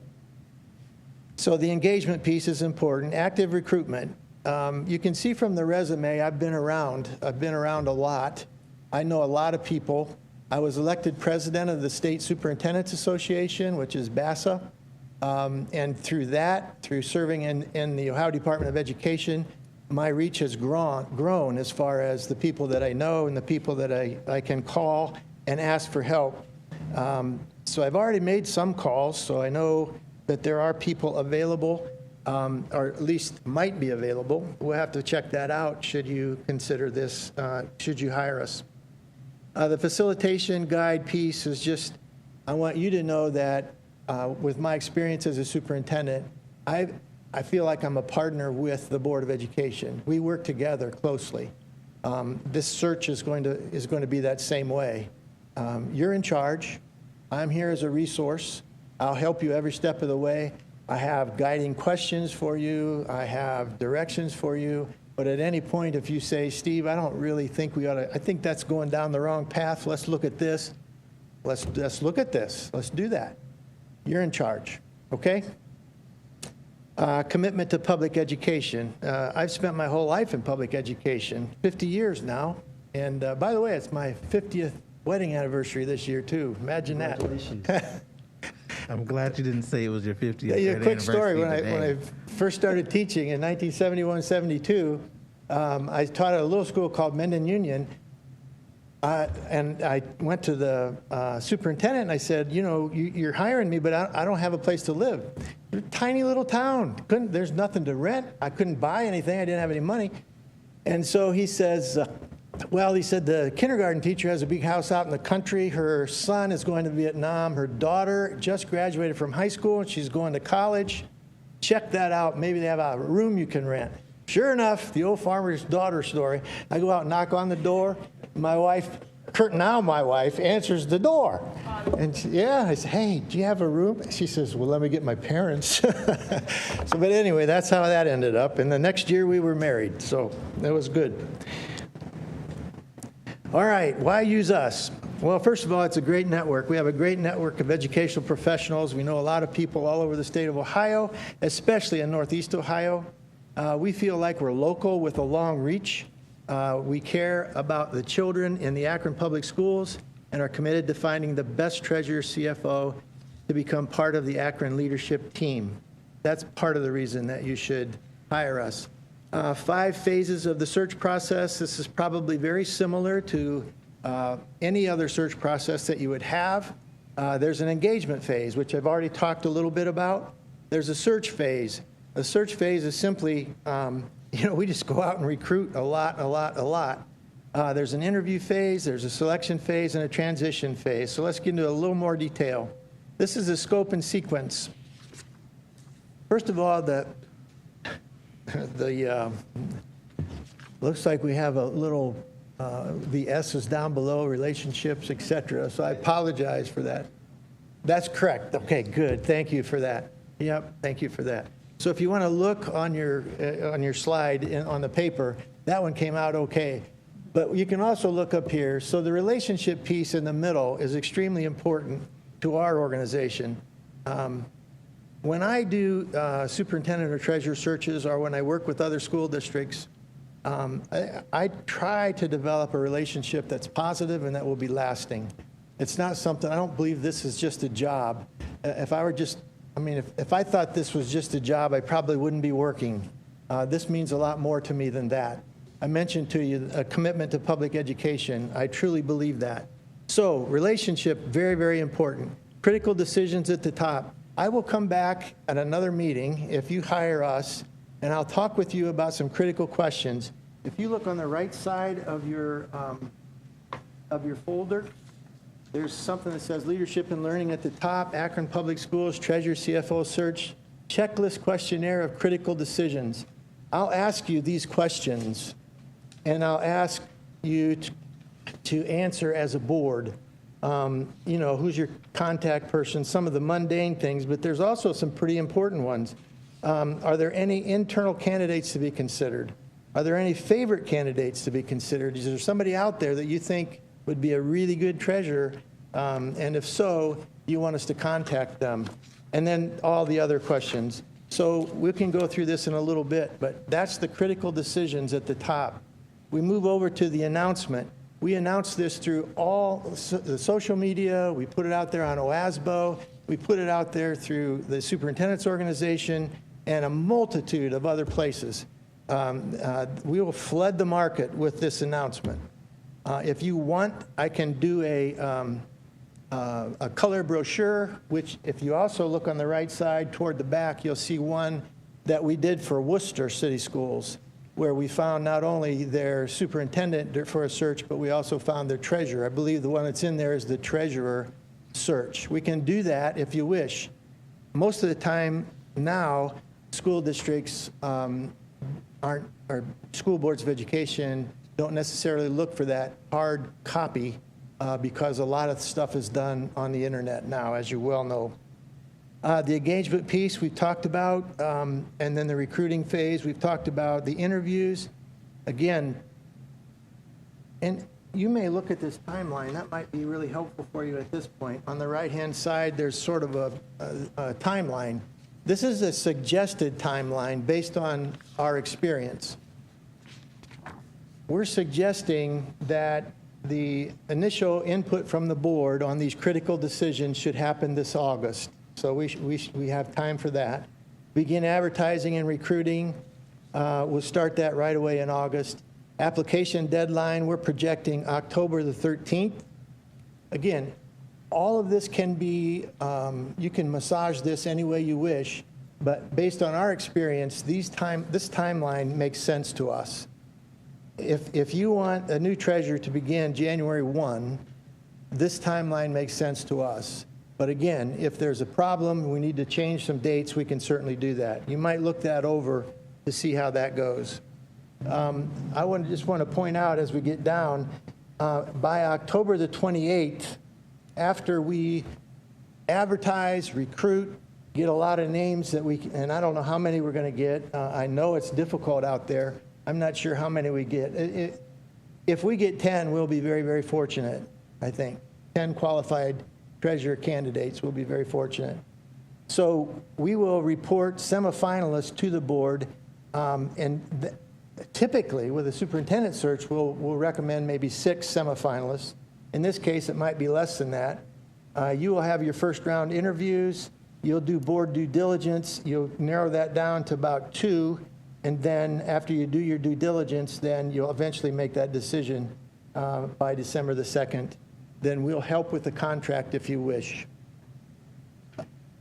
So the engagement piece is important. Active recruitment. You can see from the resume, I've been around a lot. I know a lot of people. I was elected president of the State Superintendents Association, which is BASA. And through serving in the Ohio Department of Education, my reach has grown as far as the people that I know and the people that I can call and ask for help. So I've already made some calls, so I know that there are people available, or at least might be available. We'll have to check that out should you consider this, should you hire us. The facilitation guide piece is just, I want you to know that with my experience as a superintendent, I feel like I'm a partner with the Board of Education. We work together closely. This search is going to be that same way. You're in charge. I'm here as a resource. I'll help you every step of the way. I have guiding questions for you. I have directions for you. But at any point, if you say, Steve, I don't really think we ought to, I think that's going down the wrong path. Let's look at this. Let's look at this. Let's do that. You're in charge, okay? Commitment to public education. I've spent my whole life in public education, 50 years now. And by the way, it's my 50th wedding anniversary this year, too. Imagine that. Congratulations. I'm glad you didn't say it was your 50th. A quick story. When today. I first started teaching in 1971-72, I taught at a little school called Mendon Union. And I went to the superintendent and I said, you know, you're hiring me, but I don't have a place to live. We're a tiny little town. There's nothing to rent. I couldn't buy anything. I didn't have any money. And so he says, well, he said, the kindergarten teacher has a big house out in the country. Her son is going to Vietnam. Her daughter just graduated from high school and she's going to college. Check that out. Maybe they have a room you can rent. Sure enough, the old farmer's daughter story. I go out and knock on the door. My wife, now my wife, answers the door. And I say, hey, do you have a room? She says, well, let me get my parents. But anyway, that's how that ended up. And the next year we were married. So that was good. All right, why use us? Well, first of all, it's a great network. We have a great network of educational professionals. We know a lot of people all over the state of Ohio, especially in Northeast Ohio. We feel like we're local with a long reach. We care about the children in the Akron Public Schools and are committed to finding the best treasurer CFO to become part of the Akron leadership team. That's part of the reason that you should hire us. 5 phases of the search process. This is probably very similar to any other search process that you would have. There's an engagement phase, which I've already talked a little bit about. There's a search phase. The search phase is simply, we just go out and recruit a lot. There's an interview phase, there's a selection phase, and a transition phase. So let's get into a little more detail. This is the scope and sequence. First of all, looks like we have a little, the S is down below, relationships, etc. So I apologize for that. That's correct. Okay, good. Thank you for that. Yep, thank you for that. So if you want to look on your slide on the paper, that one came out okay. But you can also look up here. So the relationship piece in the middle is extremely important to our organization. When I do superintendent or treasurer searches, or when I work with other school districts, I try to develop a relationship that's positive and that will be lasting. It's not something, I don't believe this is just a job. If I thought this was just a job, I probably wouldn't be working. This means a lot more to me than that. I mentioned to you a commitment to public education. I truly believe that. So relationship, very, very important. Critical decisions at the top. I will come back at another meeting if you hire us, and I'll talk with you about some critical questions. If you look on the right side of your folder, there's something that says Leadership and Learning at the top, Akron Public Schools, Treasurer CFO Search, Checklist Questionnaire of Critical Decisions. I'll ask you these questions, and I'll ask you to answer as a board. Who's your contact person, some of the mundane things, but there's also some pretty important ones. Are there any internal candidates to be considered? Are there any favorite candidates to be considered? Is there somebody out there that you think would be a really good treasurer? And if so, you want us to contact them? And then all the other questions. So we can go through this in a little bit, but that's the critical decisions at the top. We move over to the announcement. We announce this through all the social media. We put it out there on OASBO. We put it out there through the superintendent's organization and a multitude of other places. We will flood the market with this announcement. If you want, I can do a color brochure, which if you also look on the right side toward the back, you'll see one that we did for Worcester City Schools, where we found not only their superintendent for a search, but we also found their treasurer. I believe the one that's in there is the treasurer search. We can do that if you wish. Most of the time now, school districts or school boards of education don't necessarily look for that hard copy because a lot of stuff is done on the internet now, as you well know. The engagement piece we've talked about, and then the recruiting phase, we've talked about the interviews. Again, and you may look at this timeline. That might be really helpful for you at this point. On the right-hand side, there's sort of a timeline. This is a suggested timeline based on our experience. We're suggesting that the initial input from the board on these critical decisions should happen this August. So we have time for that. Begin advertising and recruiting. We'll start that right away in August. Application deadline, we're projecting October the 13th. Again, all of this can be, you can massage this any way you wish, but based on our experience, this timeline makes sense to us. If you want a new treasurer to begin January 1, this timeline makes sense to us. But again, if there's a problem, we need to change some dates, we can certainly do that. You might look that over to see how that goes. I just want to point out as we get down, by October the 28th, after we advertise, recruit, get a lot of names that and I don't know how many we're going to get. I know it's difficult out there. I'm not sure how many we get. If we get 10, we'll be very, very fortunate, I think. 10 qualified treasurer candidates, we'll be very fortunate. So we will report semifinalists to the board, and typically with a superintendent search, we'll recommend maybe 6 semifinalists. In this case, it might be less than that. You will have your first round interviews. You'll do board due diligence. You'll narrow that down to about 2. And then after you do your due diligence, then you'll eventually make that decision by December the 2nd. Then we'll help with the contract if you wish.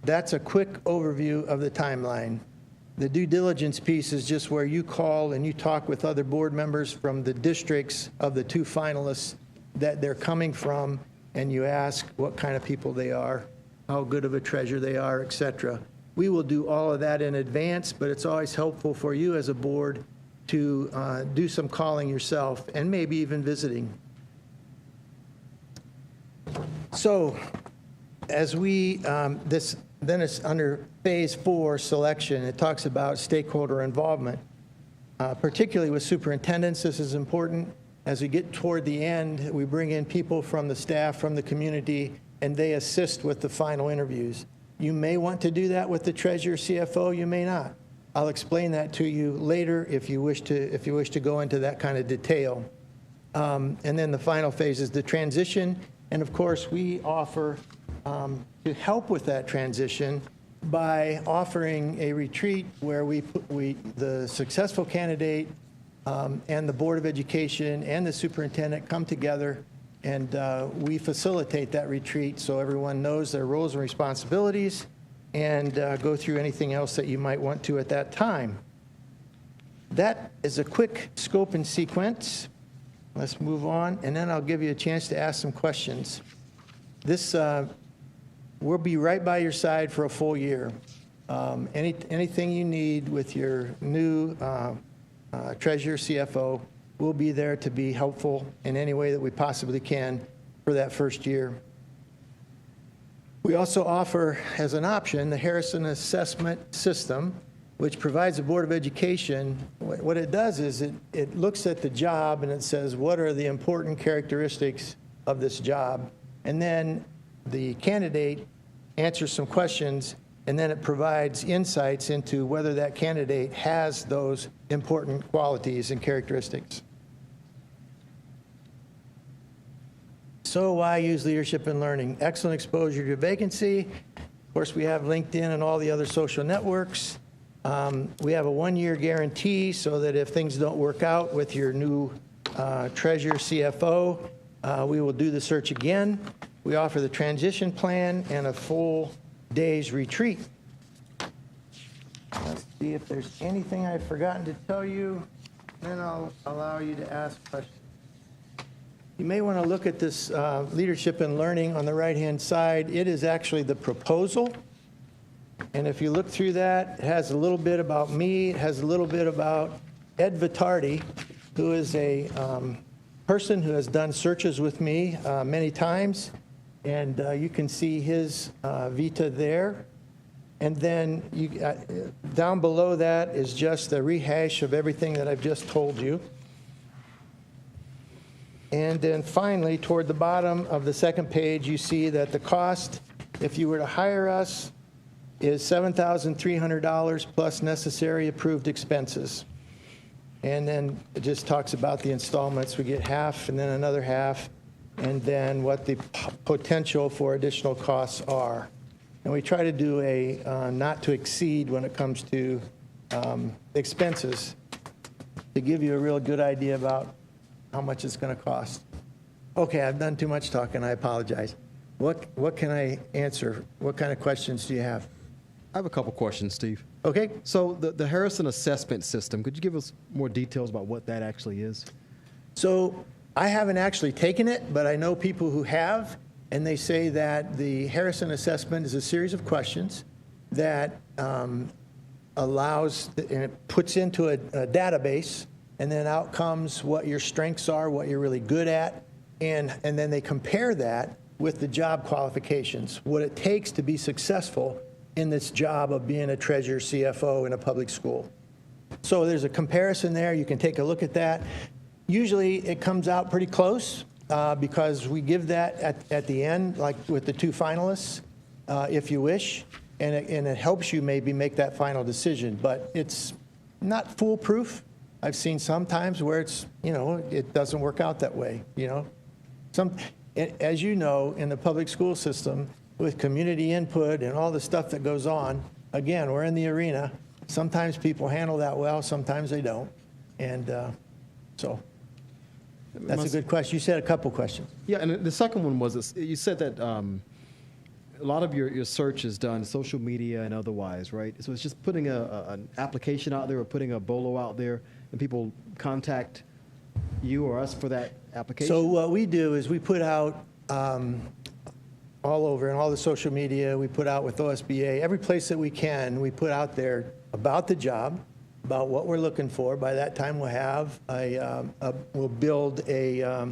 That's a quick overview of the timeline. The due diligence piece is just where you call and you talk with other board members from the districts of the 2 finalists that they're coming from, and you ask what kind of people they are, how good of a treasurer they are, et cetera. We will do all of that in advance, but it's always helpful for you as a board to do some calling yourself and maybe even visiting. So as we, then it's under phase 4 selection. It talks about stakeholder involvement, particularly with superintendents. This is important. As we get toward the end, we bring in people from the staff, from the community, and they assist with the final interviews. You may want to do that with the treasurer, CFO. You may not. I'll explain that to you later if you wish to go into that kind of detail. And then the final phase is the transition. And of course, we offer to help with that transition by offering a retreat where the successful candidate and the Board of Education and the superintendent come together, and we facilitate that retreat so everyone knows their roles and responsibilities and go through anything else that you might want to at that time. That is a quick scope and sequence. Let's move on, and then I'll give you a chance to ask some questions. This, we'll be right by your side for a full year. Anything you need with your new treasurer, CFO, we'll be there to be helpful in any way that we possibly can for that first year. We also offer, as an option, the Harrison Assessment System, which provides the Board of Education. What it does is it looks at the job and it says, what are the important characteristics of this job? And then the candidate answers some questions, and then it provides insights into whether that candidate has those important qualities and characteristics. So why use leadership and learning? Excellent exposure to vacancy. Of course, we have LinkedIn and all the other social networks. We have a 1-year guarantee so that if things don't work out with your new treasurer CFO, we will do the search again. We offer the transition plan and a full day's retreat. Let's see if there's anything I've forgotten to tell you, then I'll allow you to ask questions. You may want to look at this leadership and learning on the right-hand side. It is actually the proposal. And if you look through that, it has a little bit about me. It has a little bit about Ed Vitardi, who is a person who has done searches with me many times. And you can see his vita there. And then down below that is just a rehash of everything that I've just told you. And then finally, toward the bottom of the second page, you see that the cost, if you were to hire us, is $7,300 plus necessary approved expenses. And then it just talks about the installments. We get half and then another half, and then what the potential for additional costs are. And we try to do a not to exceed when it comes to expenses to give you a real good idea about how much it's going to cost. Okay, I've done too much talking. I apologize. What can I answer? What kind of questions do you have? I have a couple questions, Steve. Okay. So the Harrison Assessment System, could you give us more details about what that actually is? So I haven't actually taken it, but I know people who have, and they say that the Harrison Assessment is a series of questions that allows, and it puts into a database, and then out comes what your strengths are, what you're really good at, and then they compare that with the job qualifications, what it takes to be successful in this job of being a treasurer CFO in a public school. So there's a comparison there. You can take a look at that. Usually it comes out pretty close because we give that at the end, like with the 2 finalists, if you wish, and it helps you maybe make that final decision. But it's not foolproof. I've seen sometimes where it's, it doesn't work out that way, As you know, in the public school system, with community input and all the stuff that goes on, again, we're in the arena. Sometimes people handle that well, sometimes they don't. And so that's a good question. You said a couple questions. Yeah, and the second one was, you said that a lot of your search is done social media and otherwise, right? So it's just putting an application out there or putting a BOLO out there, and people contact you or us for that application? So what we do is we put out all over in all the social media, we put out with OSBA, every place that we can, we put out there about the job, about what we're looking for. By that time, we'll have we'll build a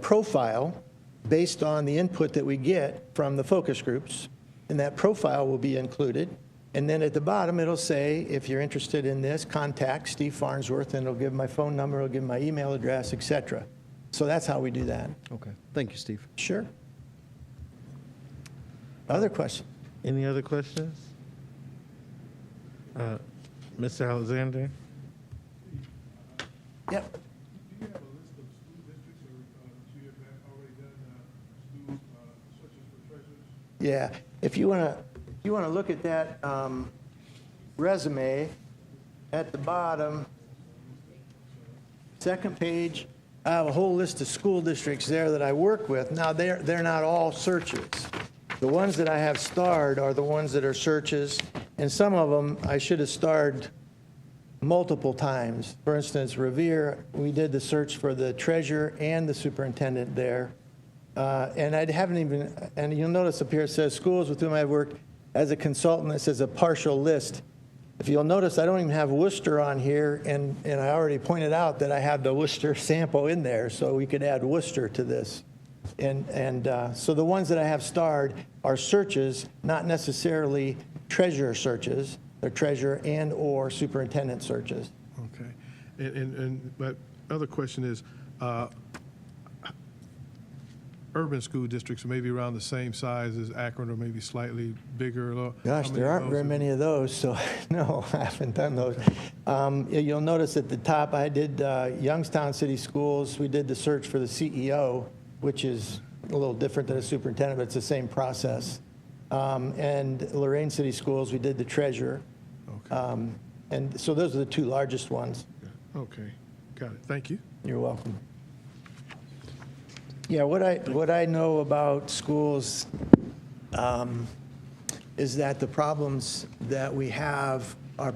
profile based on the input that we get from the focus groups, and that profile will be included. And then at the bottom, it'll say, if you're interested in this, contact Steve Farnsworth, and it'll give my phone number, it'll give my email address, etc. So that's how we do that. Okay. Thank you, Steve. Sure. Other questions? Any other questions? Mr. Alexander? Yep. Do you have a list of school districts, or you have already done school searches for treasurers? Yeah. If you want to look at that resume at the bottom, second page, I have a whole list of school districts there that I work with. Now, they're not all searches. The ones that I have starred are the ones that are searches, and some of them I should have starred multiple times. For instance, Revere, we did the search for the treasurer and the superintendent there. And I haven't even, and you'll notice up here it says schools with whom I've worked as a consultant. It says a partial list. If you'll notice, I don't even have Worcester on here, and I already pointed out that I have the Worcester sample in there, so we could add Worcester to this. And so the ones that I have starred are searches, not necessarily treasurer searches. They're treasurer and or superintendent searches. Okay. And my other question is, urban school districts are maybe around the same size as Akron or maybe slightly bigger? Gosh, there aren't very many of those, so no, I haven't done those. You'll notice at the top, I did Youngstown City Schools. We did the search for the CEO, which is a little different than a superintendent, but it's the same process. And Lorraine City Schools, we did the treasurer. Okay. And so those are the two largest ones. Okay, got it. Thank you. You're welcome. Yeah, what I know about schools is that the problems that we have are,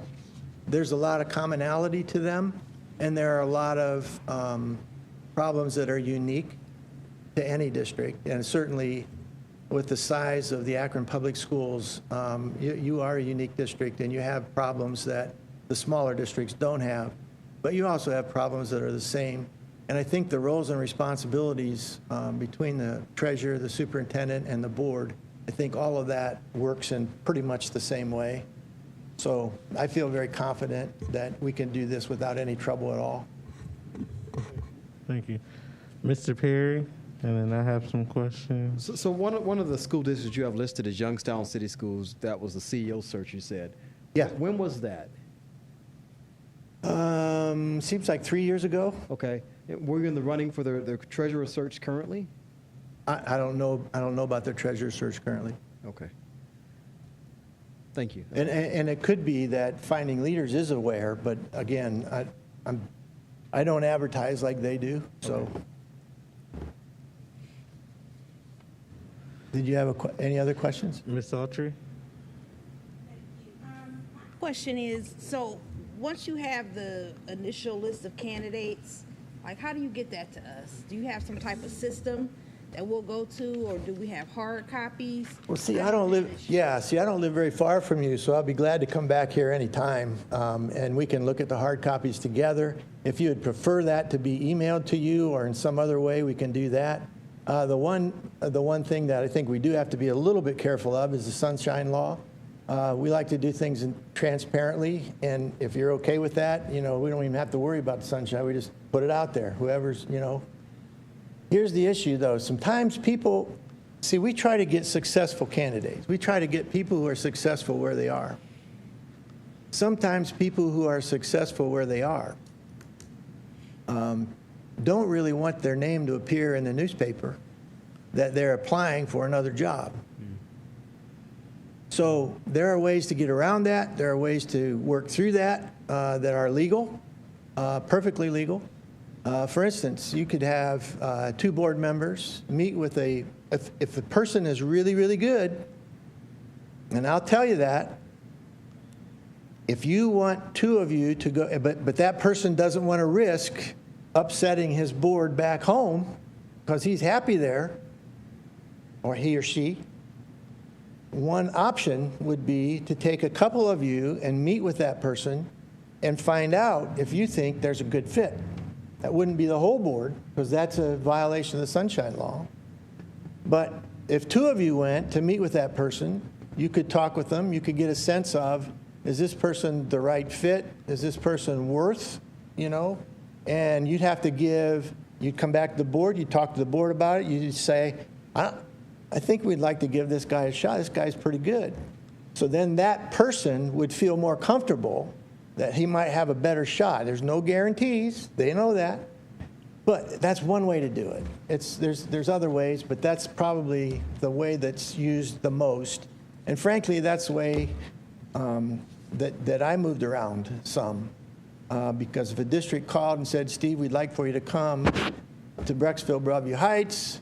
there's a lot of commonality to them, and there are a lot of problems that are unique to any district, and certainly with the size of the Akron Public Schools, you are a unique district, and you have problems that the smaller districts don't have, but you also have problems that are the same. And I think the roles and responsibilities between the treasurer, the superintendent, and the board, I think all of that works in pretty much the same way. So I feel very confident that we can do this without any trouble at all. Thank you. Mr. Perry, and then I have some questions. So one of the school districts you have listed is Youngstown City Schools. That was the CEO search you said. Yeah. When was that? Seems like 3 years ago. Okay. Were you in the running for the treasurer search currently? I don't know about their treasurer search currently. Okay. Thank you. And it could be that Finding Leaders is aware, but again, I don't advertise like they do. So, Okay. Did you have any other questions? Ms. Autry? Question is, so once you have the initial list of candidates, like how do you get that to us? Do you have some type of system that we'll go to, or do we have hard copies? Well, see, I don't live very far from you, so I'll be glad to come back here anytime, and we can look at the hard copies together. If you would prefer that to be emailed to you or in some other way, we can do that. The one thing that I think we do have to be a little bit careful of is the sunshine law. We like to do things transparently, and if you're okay with that, we don't even have to worry about the sunshine. We just put it out there. Whoever's, Here's the issue, though. Sometimes people, we try to get successful candidates. We try to get people who are successful where they are. Sometimes people who are successful where they are don't really want their name to appear in the newspaper that they're applying for another job. So there are ways to get around that. There are ways to work through that that are legal, perfectly legal. For instance, you could have 2 board members meet with if the person is really, really good, and I'll tell you that, if you want 2 of you to go, but that person doesn't want to risk upsetting his board back home because he's happy there, or he or she, one option would be to take a couple of you and meet with that person and find out if you think there's a good fit. That wouldn't be the whole board, because that's a violation of the sunshine law. But if 2 of you went to meet with that person, you could talk with them. You could get a sense of, is this person the right fit? Is this person worth, And you'd have to you'd come back to the board, you'd talk to the board about it, you'd say, I think we'd like to give this guy a shot. This guy's pretty good. So then that person would feel more comfortable that he might have a better shot. There's no guarantees. They know that. But that's one way to do it. There's other ways, but that's probably the way that's used the most. And frankly, that's the way that I moved around some. Because if a district called and said, Steve, we'd like for you to come to Brecksville, Broadview Heights,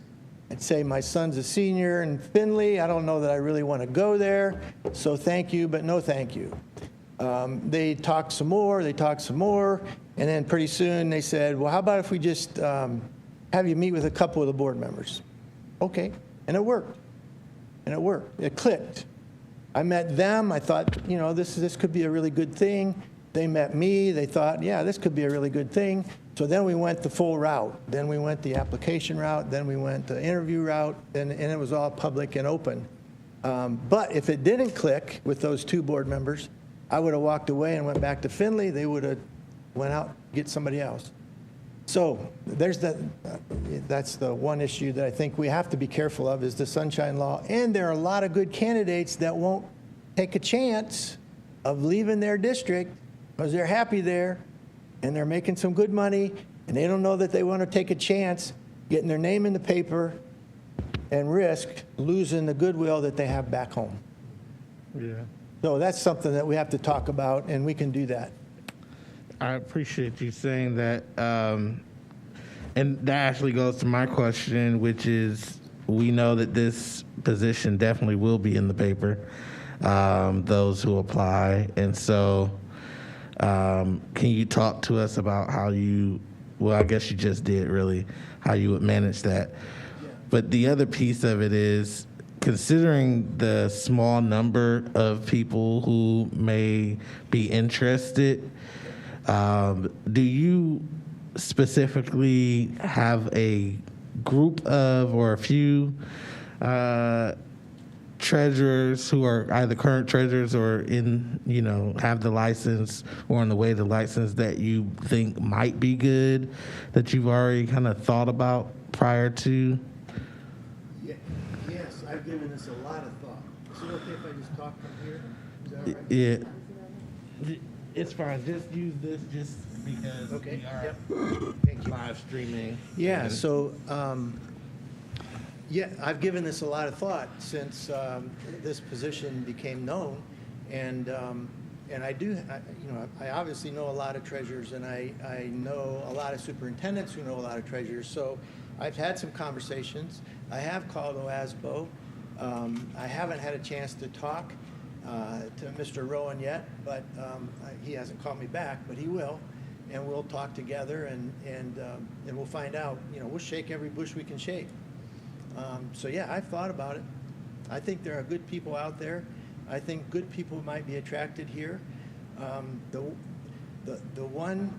I'd say, my son's a senior in Findlay. I don't know that I really want to go there, so thank you, but no thank you. They talked some more, and then pretty soon they said, well, how about if we just have you meet with a couple of the board members? Okay, and it worked. It clicked. I met them. I thought, you know, this could be a really good thing. They met me. They thought, yeah, this could be a really good thing. So then we went the full route. Then we went the application route. Then we went the interview route, and it was all public and open. But if it didn't click with those 2 board members, I would have walked away and went back to Findlay. They would have went out and get somebody else. So there's that's the one issue that I think we have to be careful of is the Sunshine Law. And there are a lot of good candidates that won't take a chance of leaving their district because they're happy there and they're making some good money and they don't know that they want to take a chance getting their name in the paper and risk losing the goodwill that they have back home. Yeah. So that's something that we have to talk about, and we can do that. I appreciate you saying that. And that actually goes to my question, which is, we know that this position definitely will be in the paper, those who apply. And so can you talk to us about how you, well, I guess you just did really, how you would manage that. Yeah. But the other piece of it is, considering the small number of people who may be interested, do you specifically have a group of or a few treasurers who are either current treasurers or in, you know, have the license or on the way to license that you think might be good, that you've already kind of thought about prior to? Yes, I've given this a lot of thought. Is it okay if I just talk from here? Is that all right? Yeah. It's fine. Just use this just because Okay. we are Yep. Thank you. live streaming. Yeah, so, yeah, I've given this a lot of thought since this position became known. And I do, I obviously know a lot of treasurers, and I know a lot of superintendents who know a lot of treasurers. So I've had some conversations. I have called OASBO. I haven't had a chance to talk to Mr. Rowan yet, but he hasn't called me back, but he will, and we'll talk together and we'll find out. You know, we'll shake every bush we can shake. So yeah, I've thought about it. I think there are good people out there. I think good people might be attracted here. The one,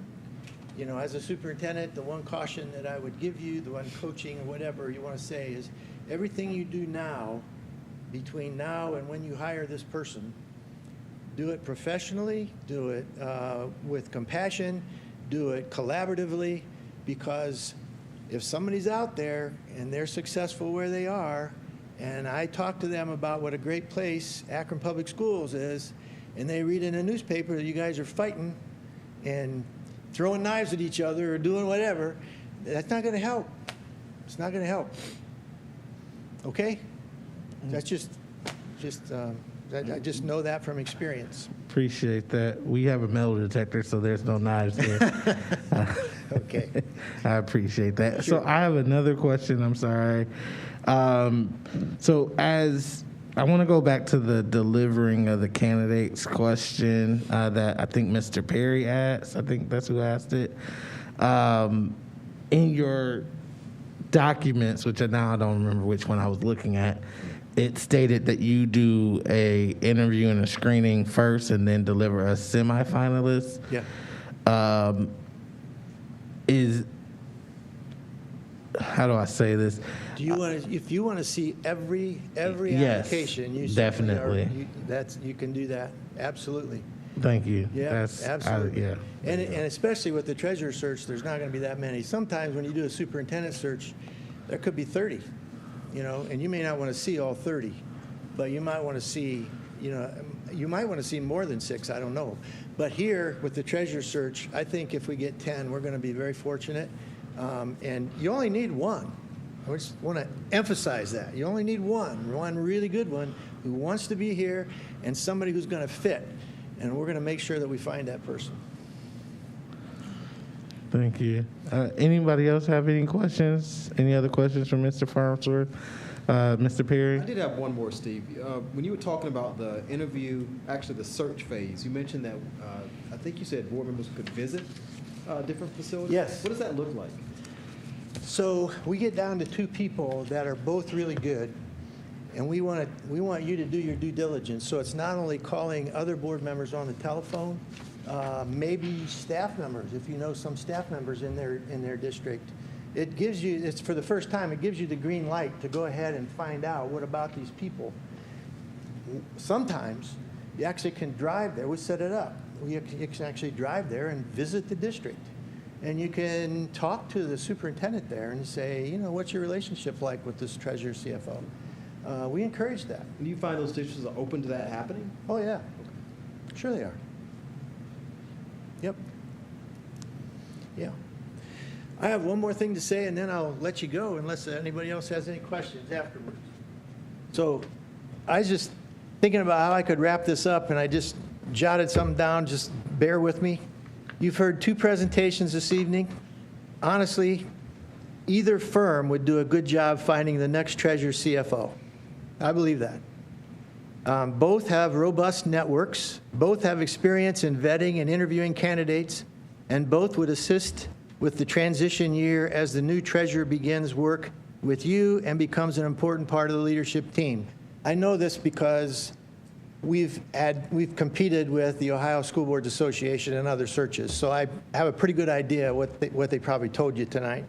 you know, as a superintendent, the one caution that I would give you, the one coaching, whatever you want to say, is everything you do now, between now and when you hire this person, do it professionally, do it with compassion, do it collaboratively, because if somebody's out there and they're successful where they are, and I talk to them about what a great place Akron Public Schools is, and they read in a newspaper that you guys are fighting and throwing knives at each other or doing whatever, that's not going to help. It's not going to help. Okay? That's I just know that from experience. Appreciate that. We have a metal detector, so there's no knives here. Okay. I appreciate that. Sure. So I have another question. I'm sorry. So as I want to go back to the delivering of the candidates question that I think Mr. Perry asked. I think that's who asked it. In your documents, which now I don't remember which one I was looking at, it stated that you do a interview and a screening first and then deliver a semifinalist. Yeah. How do I say this? Do you want to? If you want to see every Yes, application, you definitely. you can do that. Absolutely. Thank you. Yeah, absolutely. Yeah. And especially with the treasurer search, there's not going to be that many. Sometimes when you do a superintendent search, there could be 30, you know, and you may not want to see all 30, but you might want to see, you know, you might want to see more than 6. I don't know. But here with the treasurer search, I think if we get 10, we're going to be very fortunate. And you only need one. I just want to emphasize that. You only need one really good one who wants to be here and somebody who's going to fit. And we're going to make sure that we find that person. Thank you. Anybody else have any questions? Any other questions from Mr. Farnsworth? Mr. Perry? I did have one more, Steve. When you were talking about the interview, actually the search phase, you mentioned that I think you said board members could visit different facilities. Yes. What does that look like? So we get down to 2 people that are both really good, And we want you to do your due diligence. So it's not only calling other board members on the telephone, maybe staff members, if you know some staff members in their district. It gives you, it's for the first time, it gives you the green light to go ahead and find out what about these people. Sometimes you actually can drive there. We set it up. You can actually drive there and visit the district. And you can talk to the superintendent there and say, you know, what's your relationship like with this treasurer CFO? We encourage that. Do you find those districts are open to that happening? Oh, yeah. Sure they are. Yep. Yeah. I have one more thing to say, and then I'll let you go unless anybody else has any questions afterwards. So I was just thinking about how I could wrap this up, and I just jotted something down. Just bear with me. You've heard 2 presentations this evening. Honestly, either firm would do a good job finding the next treasurer CFO. I believe that. Both have robust networks. Both have experience in vetting and interviewing candidates, and both would assist with the transition year as the new treasurer begins work with you and becomes an important part of the leadership team. I know this because we've competed with the Ohio School Boards Association and other searches, so I have a pretty good idea what they probably told you tonight.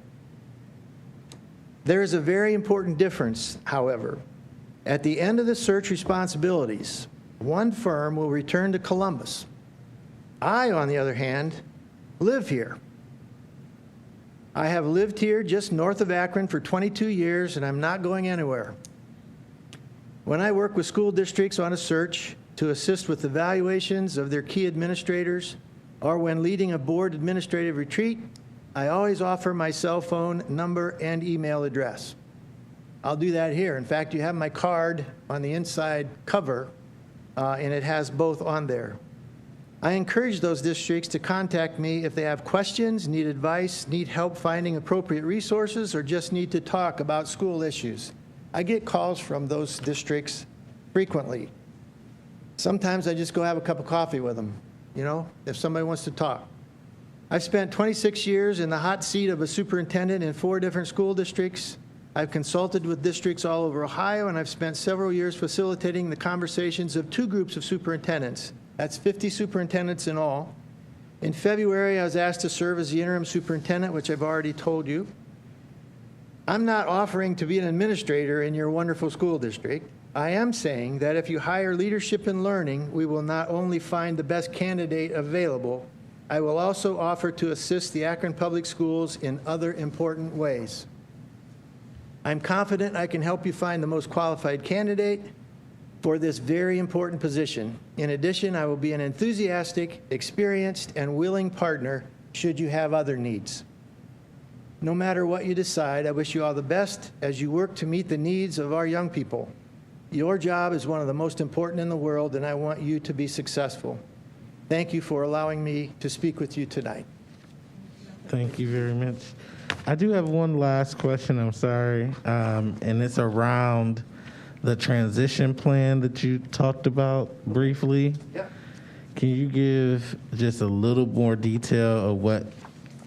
There is a very important difference, however. At the end of the search responsibilities, one firm will return to Columbus. I, on the other hand, live here. I have lived here just north of Akron for 22 years, and I'm not going anywhere. When I work with school districts on a search to assist with evaluations of their key administrators, or when leading a board administrative retreat, I always offer my cell phone number and email address. I'll do that here. In fact, you have my card on the inside cover, and it has both on there. I encourage those districts to contact me if they have questions, need advice, need help finding appropriate resources, or just need to talk about school issues. I get calls from those districts frequently. Sometimes I just go have a cup of coffee with them, you know, if somebody wants to talk. I've spent 26 years in the hot seat of a superintendent in 4 different school districts. I've consulted with districts all over Ohio, and I've spent several years facilitating the conversations of 2 groups of superintendents. That's 50 superintendents in all. In February, I was asked to serve as the interim superintendent, which I've already told you. I'm not offering to be an administrator in your wonderful school district. I am saying that if you hire leadership and learning, we will not only find the best candidate available, I will also offer to assist the Akron Public Schools in other important ways. I'm confident I can help you find the most qualified candidate for this very important position. In addition, I will be an enthusiastic, experienced, and willing partner should you have other needs. No matter what you decide, I wish you all the best as you work to meet the needs of our young people. Your job is one of the most important in the world, and I want you to be successful. Thank you for allowing me to speak with you tonight. Thank you very much. I do have one last question, I'm sorry, and it's around the transition plan that you talked about briefly. Yep. Can you give just a little more detail of what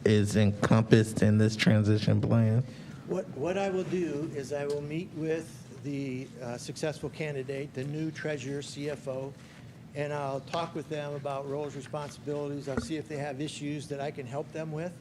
is encompassed in this transition plan? What I will do is I will meet with the successful candidate, the new treasurer CFO, and I'll talk with them about roles, responsibilities. I'll see if they have issues that I can help them with.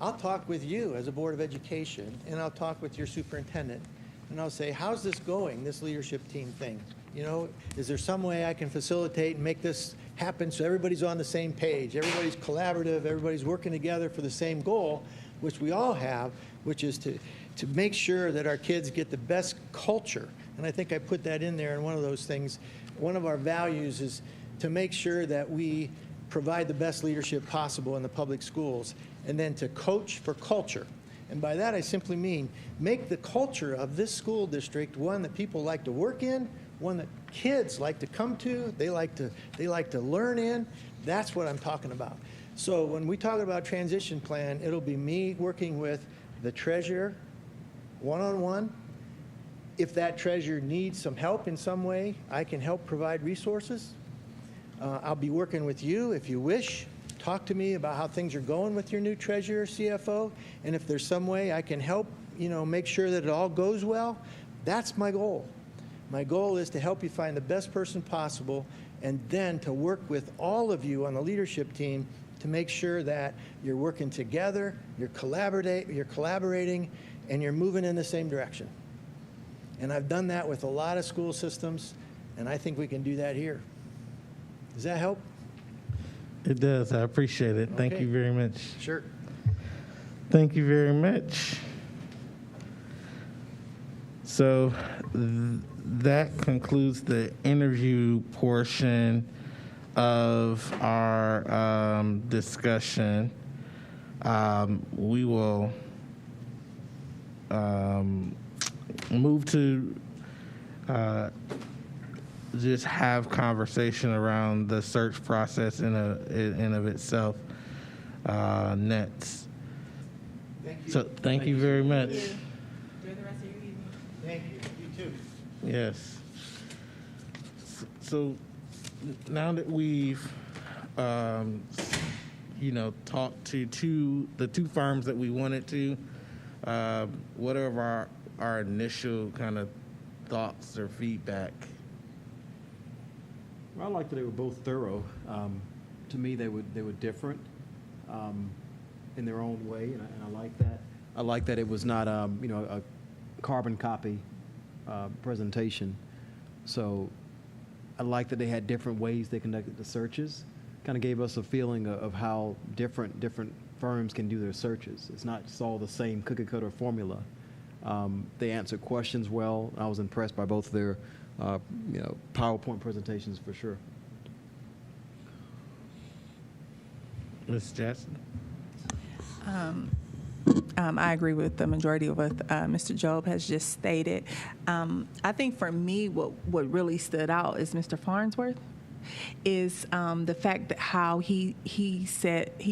I'll talk with you as a Board of Education, and I'll talk with your superintendent, and I'll say, how's this going, this leadership team thing? You know, is there some way I can facilitate and make this happen so everybody's on the same page, everybody's collaborative, everybody's working together for the same goal, which we all have, which is to make sure that our kids get the best culture. And I think I put that in there in one of those things. One of our values is to make sure that we provide the best leadership possible in the public schools, and then to coach for culture. And by that I simply mean make the culture of this school district one that people like to work in, one that kids like to come to, they like to learn in. That's what I'm talking about. So when we talk about transition plan, it'll be me working with the treasurer one-on-one. If that treasurer needs some help in some way, I can help provide resources. I'll be working with you if you wish. Talk to me about how things are going with your new treasurer, CFO, and if there's some way I can help, you know, make sure that it all goes well, that's my goal. My goal is to help you find the best person possible and then to work with all of you on the leadership team to make sure that you're working together, you're collaborating, and you're moving in the same direction. And I've done that with a lot of school systems, and I think we can do that here. Does that help? It does. I appreciate it. Thank Okay. you very much. Sure. Thank you very much. So that concludes the interview portion of our discussion. We will move to just have conversation around the search process in of itself next. Thank you. So thank you very much. Enjoy the rest of your evening. Thank you. You too. Yes. So now that we've, talked to the two firms that we wanted to, what are our initial kind of thoughts or feedback? Well, I like that they were both thorough. To me, they were different in their own way, and I like that. I like that it was not a carbon copy presentation. So I like that they had different ways they conducted the searches. Kind of gave us a feeling of how different firms can do their searches. It's not just all the same cookie cutter formula. They answered questions well. I was impressed by both of their PowerPoint presentations for sure. Ms. Jackson? I agree with the majority of what Mr. Job has just stated. I think for me, what really stood out is Mr. Farnsworth, is the fact that how he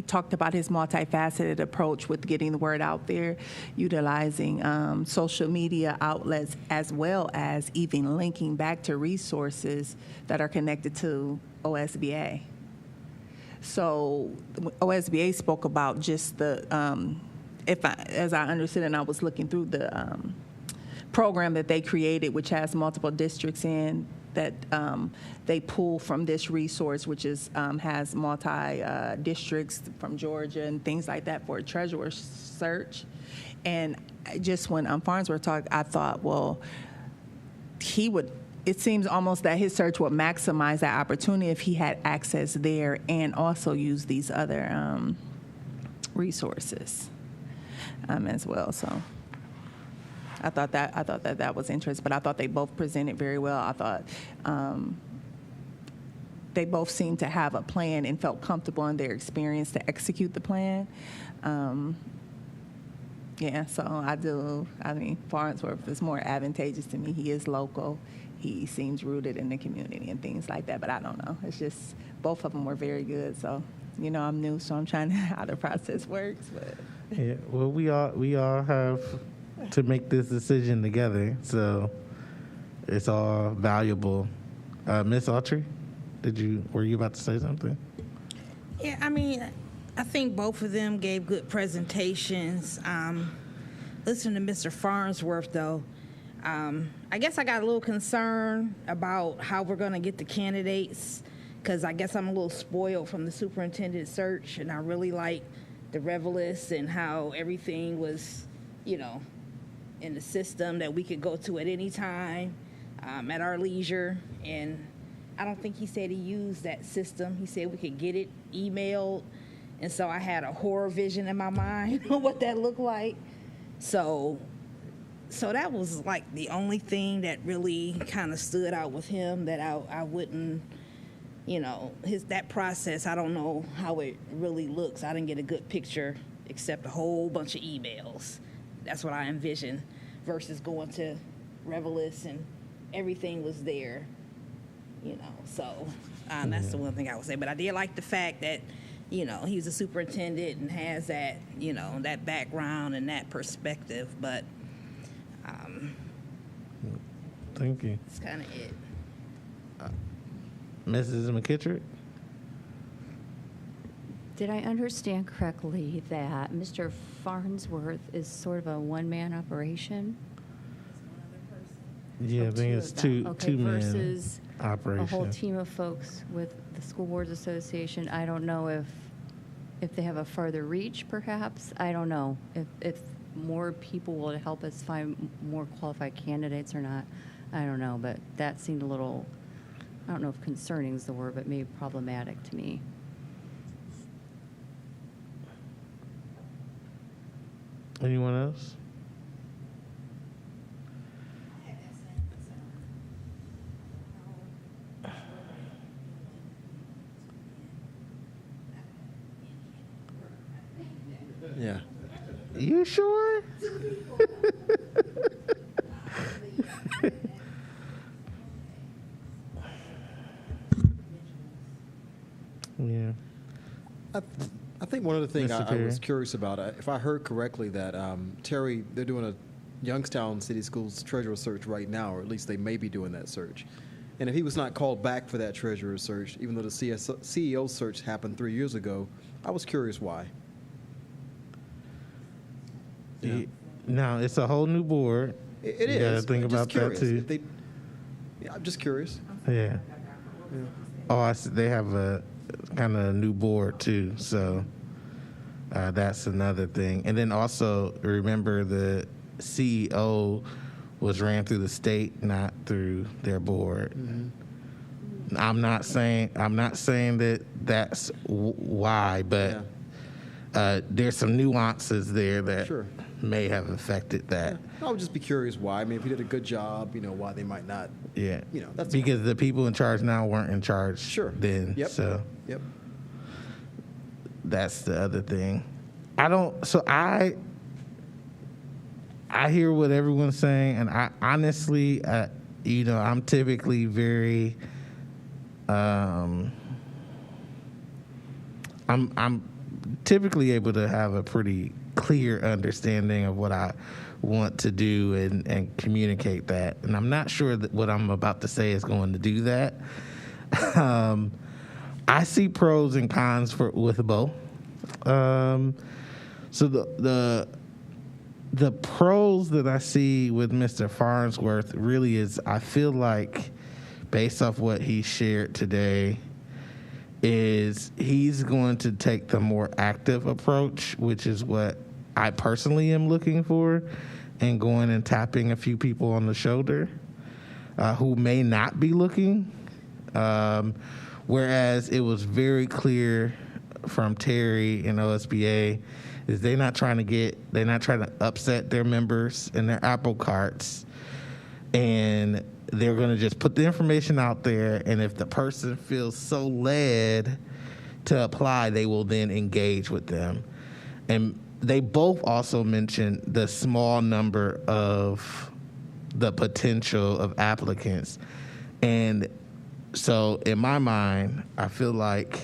talked about his multifaceted approach with getting the word out there, utilizing social media outlets, as well as even linking back to resources that are connected to OSBA. So OSBA spoke about just the, as I understood, and I was looking through the program that they created, which has multiple districts in, that they pull from this resource, which is has multi-districts from Georgia and things like that for a treasurer search. And just when Farnsworth talked, I thought, well, it seems almost that his search would maximize that opportunity if he had access there and also use these other resources as well. So I thought that was interesting, but I thought they both presented very well. I thought they both seemed to have a plan and felt comfortable in their experience to execute the plan. So I mean, Farnsworth is more advantageous to me. He is local. He seems rooted in the community and things like that, but I don't know. It's just both of them were very good. So, I'm new, so I'm trying to how the process works. But Yeah, well, we all have to make this decision together, so it's all valuable. Ms. Autry, were you about to say something? Yeah, I mean, I think both of them gave good presentations. Listening to Mr. Farnsworth, though, I guess I got a little concerned about how we're going to get the candidates, because I guess I'm a little spoiled from the superintendent search, and I really like the Revelists and how everything was, in the system that we could go to at any time at our leisure. And I don't think he said he used that system. He said we could get it emailed. And so I had a horror vision in my mind of what that looked like. So that was like the only thing that really kind of stood out with him, that I wouldn't, that process, I don't know how it really looks. I didn't get a good picture except a whole bunch of emails. That's what I envisioned, versus going to Revelists and everything was there, So that's the one thing I would say. But I did like the fact that, he's a superintendent and has that, that background and that perspective. But Thank you. that's kind of it. Mrs. McKittrick? Did I understand correctly that Mr. Farnsworth is sort of a one-man operation? Yeah, I of think two it's of them. Okay, two men versus a operation. whole team of folks with the School Boards Association. I don't know if they have a farther reach, perhaps. I don't know if more people will help us find more qualified candidates or not. I don't know, but that seemed a little, I don't know if concerning is the word, but maybe problematic to me. Anyone else? Yeah. You sure? Yeah. I think one of the things Mr. I was Perry? curious about, if I heard correctly, that Terry, they're doing a Youngstown City Schools treasurer search right now, or at least they may be doing that search. And if he was not called back for that treasurer search, even though the CEO search happened 3 years ago, I was curious why. Yeah. Now it's a whole new board. It You gotta is. think but just about that curious. too. Yeah, I'm just curious. Yeah. Oh, I see. They have a kind of new board too, so that's another thing. And then also remember the CEO was ran through the state, not through their board. Mm-hmm. I'm not saying that that's why, but there's some nuances there that Sure. may have affected that. I would just be curious why. I mean, if he did a good job, why they might not. Yeah. That's because the people in charge now weren't in charge Sure. then. Yep. So Yep. that's the other thing. I hear what everyone's saying, and I honestly, I'm typically very, I'm typically able to have a pretty clear understanding of what I want to do and communicate that. And I'm not sure that what I'm about to say is going to do that. I see pros and cons with both. So the pros that I see with Mr. Farnsworth really is, I feel like, based off what he shared today, is he's going to take the more active approach, which is what I personally am looking for, and going and tapping a few people on the shoulder who may not be looking. Whereas it was very clear from Terry and OSBA is they're not trying to upset their members and their apple carts, and they're going to just put the information out there, and if the person feels so led to apply, they will then engage with them. And they both also mentioned the small number of the potential of applicants. And so in my mind, I feel like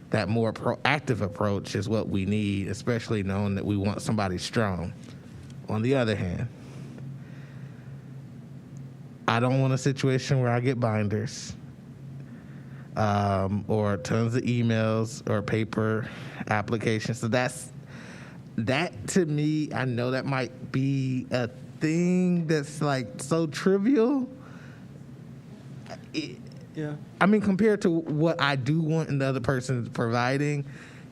that more proactive approach is what we need, especially knowing that we want somebody strong. On the other hand, I don't want a situation where I get binders or tons of emails or paper applications. So that to me, I know that might be a thing that's like so trivial. Yeah. I mean, compared to what I do want and the other person is providing,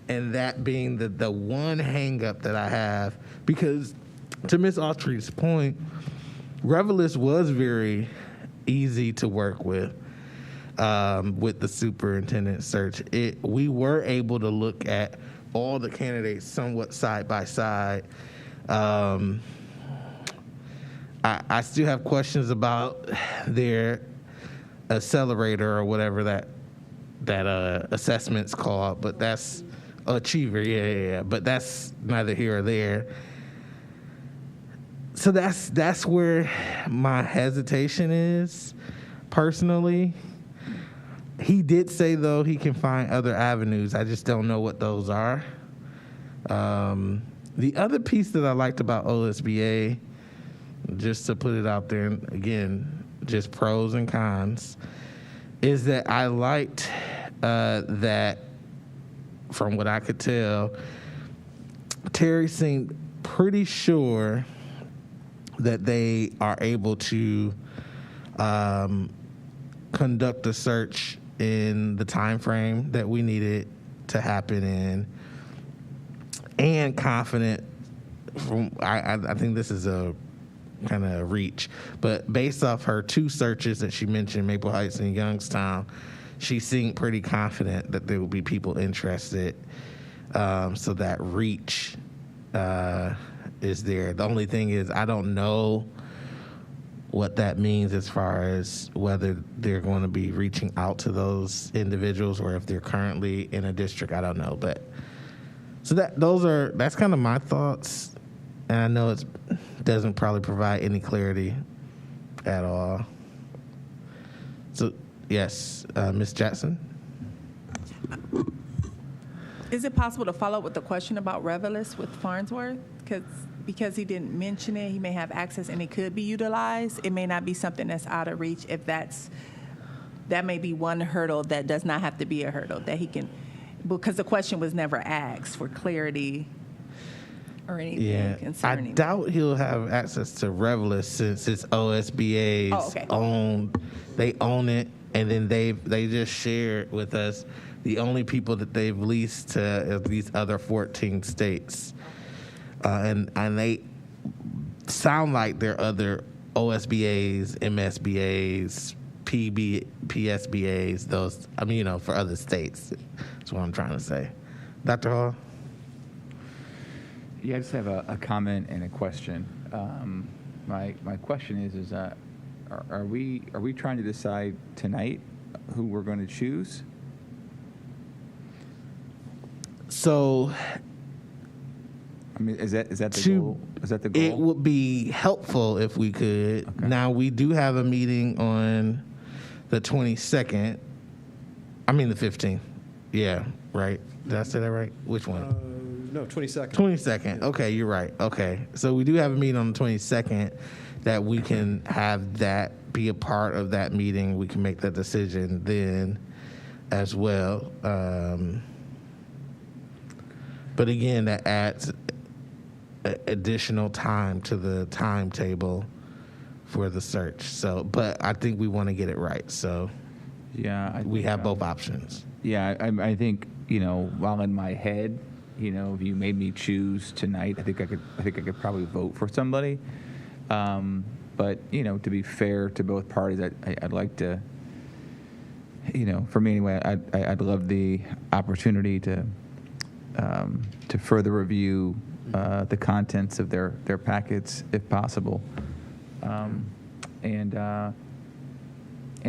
and that being the one hang up that I have, because to Ms. Autry's point, Revelist was very easy to work with the superintendent search. We were able to look at all the candidates somewhat side by side. I still have questions about their accelerator or whatever that assessment's called, but that's achiever, yeah. But that's neither here or there. So that's where my hesitation is, personally. He did say, though, he can find other avenues. I just don't know what those are. The other piece that I liked about OSBA, just to put it out there, and again, just pros and cons, is that I liked that, from what I could tell, Terry seemed pretty sure that they are able to conduct a search in the time frame that we needed to happen in, and confident from I think this is a kind of reach, but based off her 2 searches that she mentioned, Maple Heights and Youngstown, she seemed pretty confident that there would be people interested. So that reach is there. The only thing is I don't know what that means as far as whether they're going to be reaching out to those individuals or if they're currently in a district. I don't know, but so that's kind of my thoughts, and I know it doesn't probably provide any clarity at all. So yes, Ms. Jackson. Is it possible to follow up with the question about Revelis with Farnsworth? Because he didn't mention it, he may have access and it could be utilized. It may not be something that's out of reach. If that may be one hurdle that does not have to be a hurdle that he can, because the question was never asked for clarity or anything concerning. I doubt he'll have access to Revelis since it's OSBA's own. They own it, and then they just shared with us the only people that they've leased to these other 14 states. And they sound like they're other OSBAs, MSBAs, PSBAs, those, for other states. That's what I'm trying to say. Dr. Hall? Yeah, I just have a comment and a question. My question is are we trying to decide tonight who we're going to choose? So, is that the goal? Is that the goal? It would be helpful if we could. Okay. Now, we do have a meeting on the 22nd. The 15th. Yeah, right. Did I say that right? Which one? No, 22nd. 22nd. Okay, you're right. Okay. So we do have a meeting on the 22nd that we can have that be a part of that meeting. We can make that decision then as well. But again, that adds additional time to the timetable for the search. So, but I think we want to get it right. So, yeah, we have both options. Yeah, I think while in my head, if you made me choose tonight, I think I could probably vote for somebody. But to be fair to both parties, I'd like to, for me anyway, I'd love the opportunity to further review the contents of their packets, if possible, and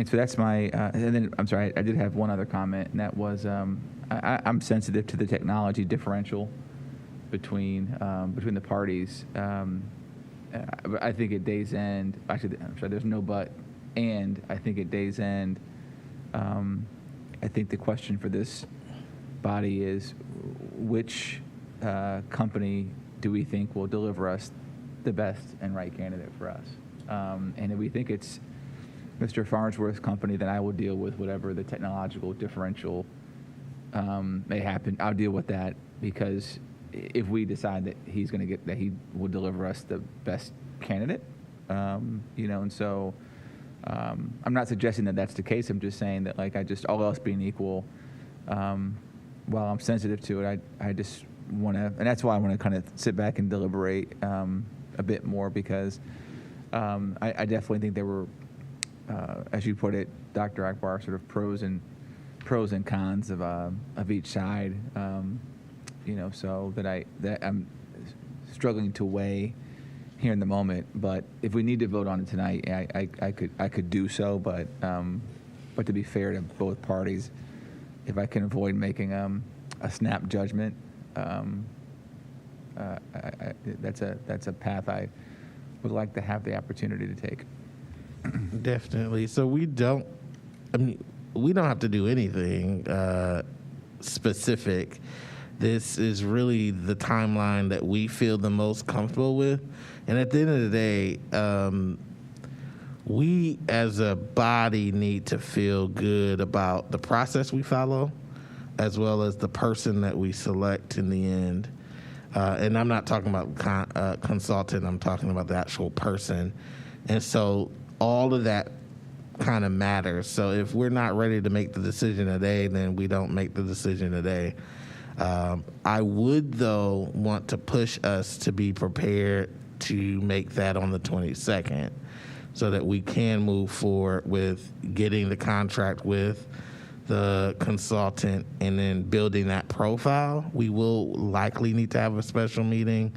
so that's my. And then I'm sorry, I did have one other comment, and that was I'm sensitive to the technology differential between the parties. I think at day's end, actually, I'm sorry, there's no but, and I think at day's end, I think the question for this body is which company do we think will deliver us the best and right candidate for us? And if we think it's Mr. Farnsworth's company, then I will deal with whatever the technological differential may happen. I'll deal with that, because if we decide that he will deliver us the best candidate, and so I'm not suggesting that that's the case. I'm just saying that, all else being equal, while I'm sensitive to it, I just want to, and that's why I want to kind of sit back and deliberate a bit more, because I definitely think there were, as you put it, Dr. Akbar, sort of pros and cons of each side, so that I'm struggling to weigh here in the moment. But if we need to vote on it tonight, I could do so. But to be fair to both parties, if I can avoid making a snap judgment, that's a path I would like to have the opportunity to take. Definitely. So we don't have to do anything specific. This is really the timeline that we feel the most comfortable with. And at the end of the day, we as a body need to feel good about the process we follow, as well as the person that we select in the end. And I'm not talking about consultant, I'm talking about the actual person. And so all of that kind of matters. So if we're not ready to make the decision today, then we don't make the decision today. I would, though, want to push us to be prepared to make that on the 22nd so that we can move forward with getting the contract with the consultant and then building that profile. We will likely need to have a special meeting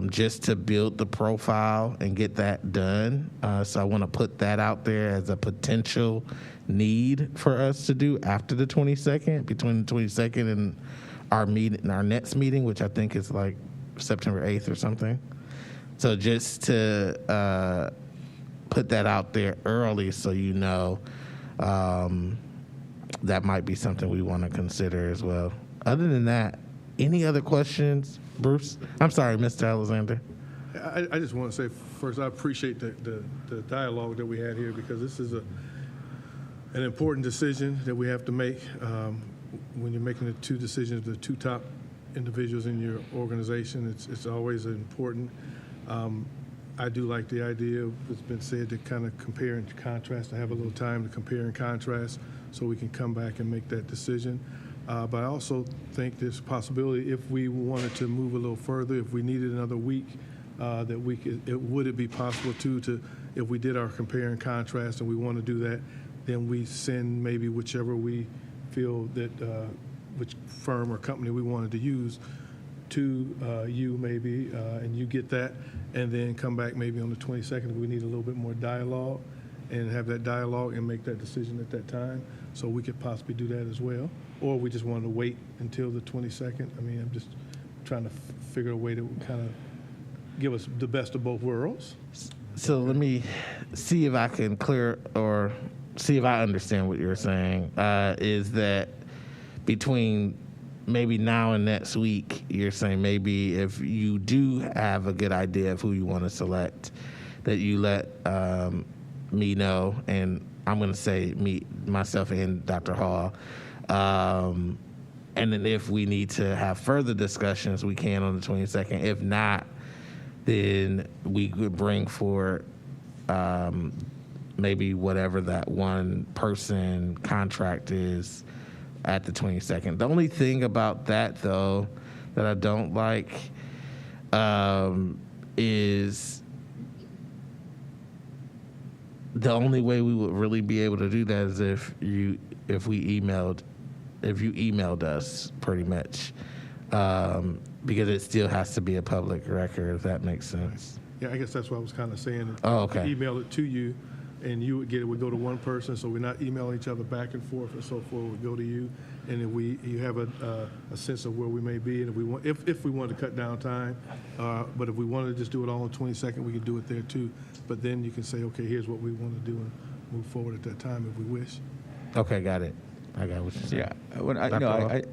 just to build the profile and get that done. So I want to put that out there as a potential need for us to do after the 22nd, between the 22nd and our next meeting, which I think is like September 8th or something. So just to put that out there early so you know, that might be something we want to consider as well. Other than that, any other questions, Bruce? I'm sorry, Mr. Alexander. I just want to say, first, I appreciate the dialogue that we had here, because this is an important decision that we have to make when you're making the two decisions, the two top individuals in your organization. It's always important. I do like the idea, it's been said, to kind of compare and contrast, to have a little time to compare and contrast so we can come back and make that decision. But I also think there's a possibility, if we wanted to move a little further, if we needed another week, that we could, would it be possible to, if we did our compare and contrast and we want to do that, then we send maybe whichever we feel that, which firm or company we wanted to use to you maybe, and you get that, and then come back maybe on the 22nd if we need a little bit more dialogue, and have that dialogue and make that decision at that time. So we could possibly do that as well. Or we just wanted to wait until the 22nd. I mean, I'm just trying to figure a way that would kind of give us the best of both worlds. So let me see if I can see if I understand what you're saying. Is that between maybe now and next week, you're saying maybe if you do have a good idea of who you want to select, that you let me know, and I'm going to say myself and Dr. Hall. And then if we need to have further discussions, we can on the 22nd. If not, then we could bring forward maybe whatever that one person contract is at the 22nd. The only thing about that, though, that I don't like is the only way we would really be able to do that is if you emailed us, pretty much, because it still has to be a public record, if that makes sense. Yeah, I guess that's what I was kind of saying. Oh, okay. Email it to you, and you would get it. Would go to one person, so we're not emailing each other back and forth and so forth. Would go to you, and if you have a sense of where we may be, and if we want to cut down time, but if we wanted to just do it all on 22nd, we could do it there too. But then you can say, okay, here's what we want to do, and move forward at that time if we wish. Okay, got it. I got what you're saying.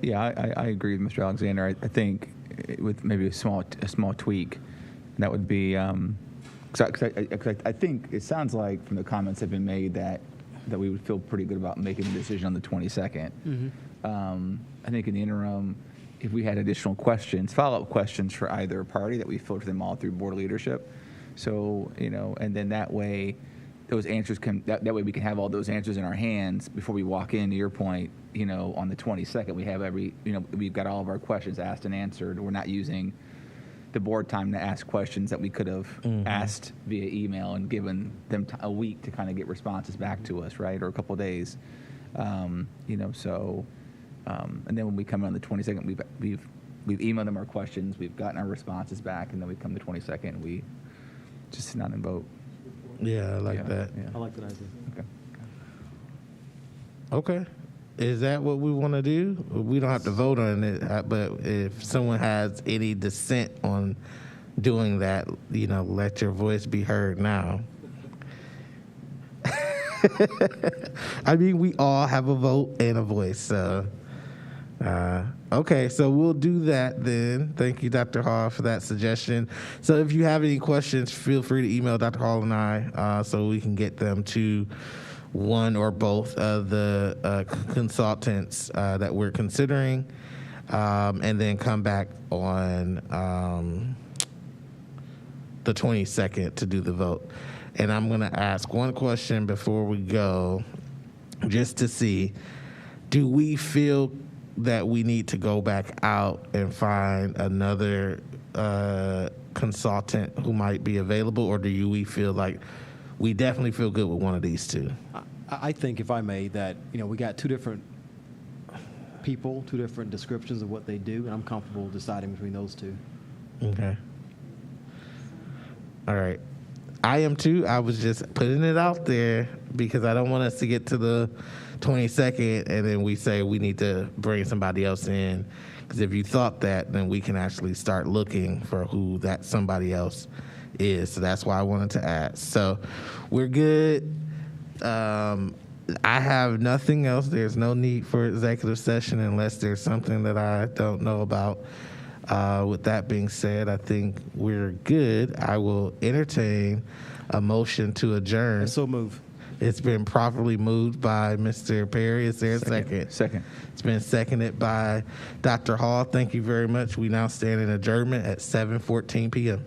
Yeah, I agree with Mr. Alexander. I think with maybe a small tweak, that would be because I think it sounds like from the comments that have been made that we would feel pretty good about making the decision on the 22nd. Mm-hmm. I think in the interim, if we had additional questions, follow-up questions for either party, that we filter them all through board leadership. So and then that way, those answers that way we can have all those answers in our hands before we walk in. To your point, on the 22nd, we have we've got all of our questions asked and answered. We're not using the board time to ask questions that we could have asked via email and given them a week to kind of get responses back to us, right, or a couple of days. And then when we come in on the 22nd, we've emailed them our questions, we've gotten our responses back, and then we come the 22nd and we just sit down and vote. Yeah, I like that. Yeah. I like that idea. Okay. Is that what we want to do? We don't have to vote on it, but if someone has any dissent on doing that, let your voice be heard now. I mean, we all have a vote and a voice, so. Okay, so we'll do that then. Thank you, Dr. Hall, for that suggestion. So if you have any questions, feel free to email Dr. Hall and I so we can get them to one or both of the consultants that we're considering, and then come back on the 22nd to do the vote. And I'm going to ask one question before we go, just to see, do we feel that we need to go back out and find another consultant who might be available, or do we feel like we definitely feel good with one of these two? I think, if I may, that, we got two different people, two different descriptions of what they do, and I'm comfortable deciding between those two. Okay. All right. I am too. I was just putting it out there because I don't want us to get to the 22nd and then we say we need to bring somebody else in. Because if you thought that, then we can actually start looking for who that somebody else is. So that's why I wanted to ask. So we're good. I have nothing else. There's no need for executive session unless there's something that I don't know about. With that being said, I think we're good. I will entertain a motion to adjourn. And so move. It's been properly moved by Mr. Perry. Is there a second? Second. It's been seconded by Dr. Hall. Thank you very much. We now stand in adjournment at 7:14 p.m.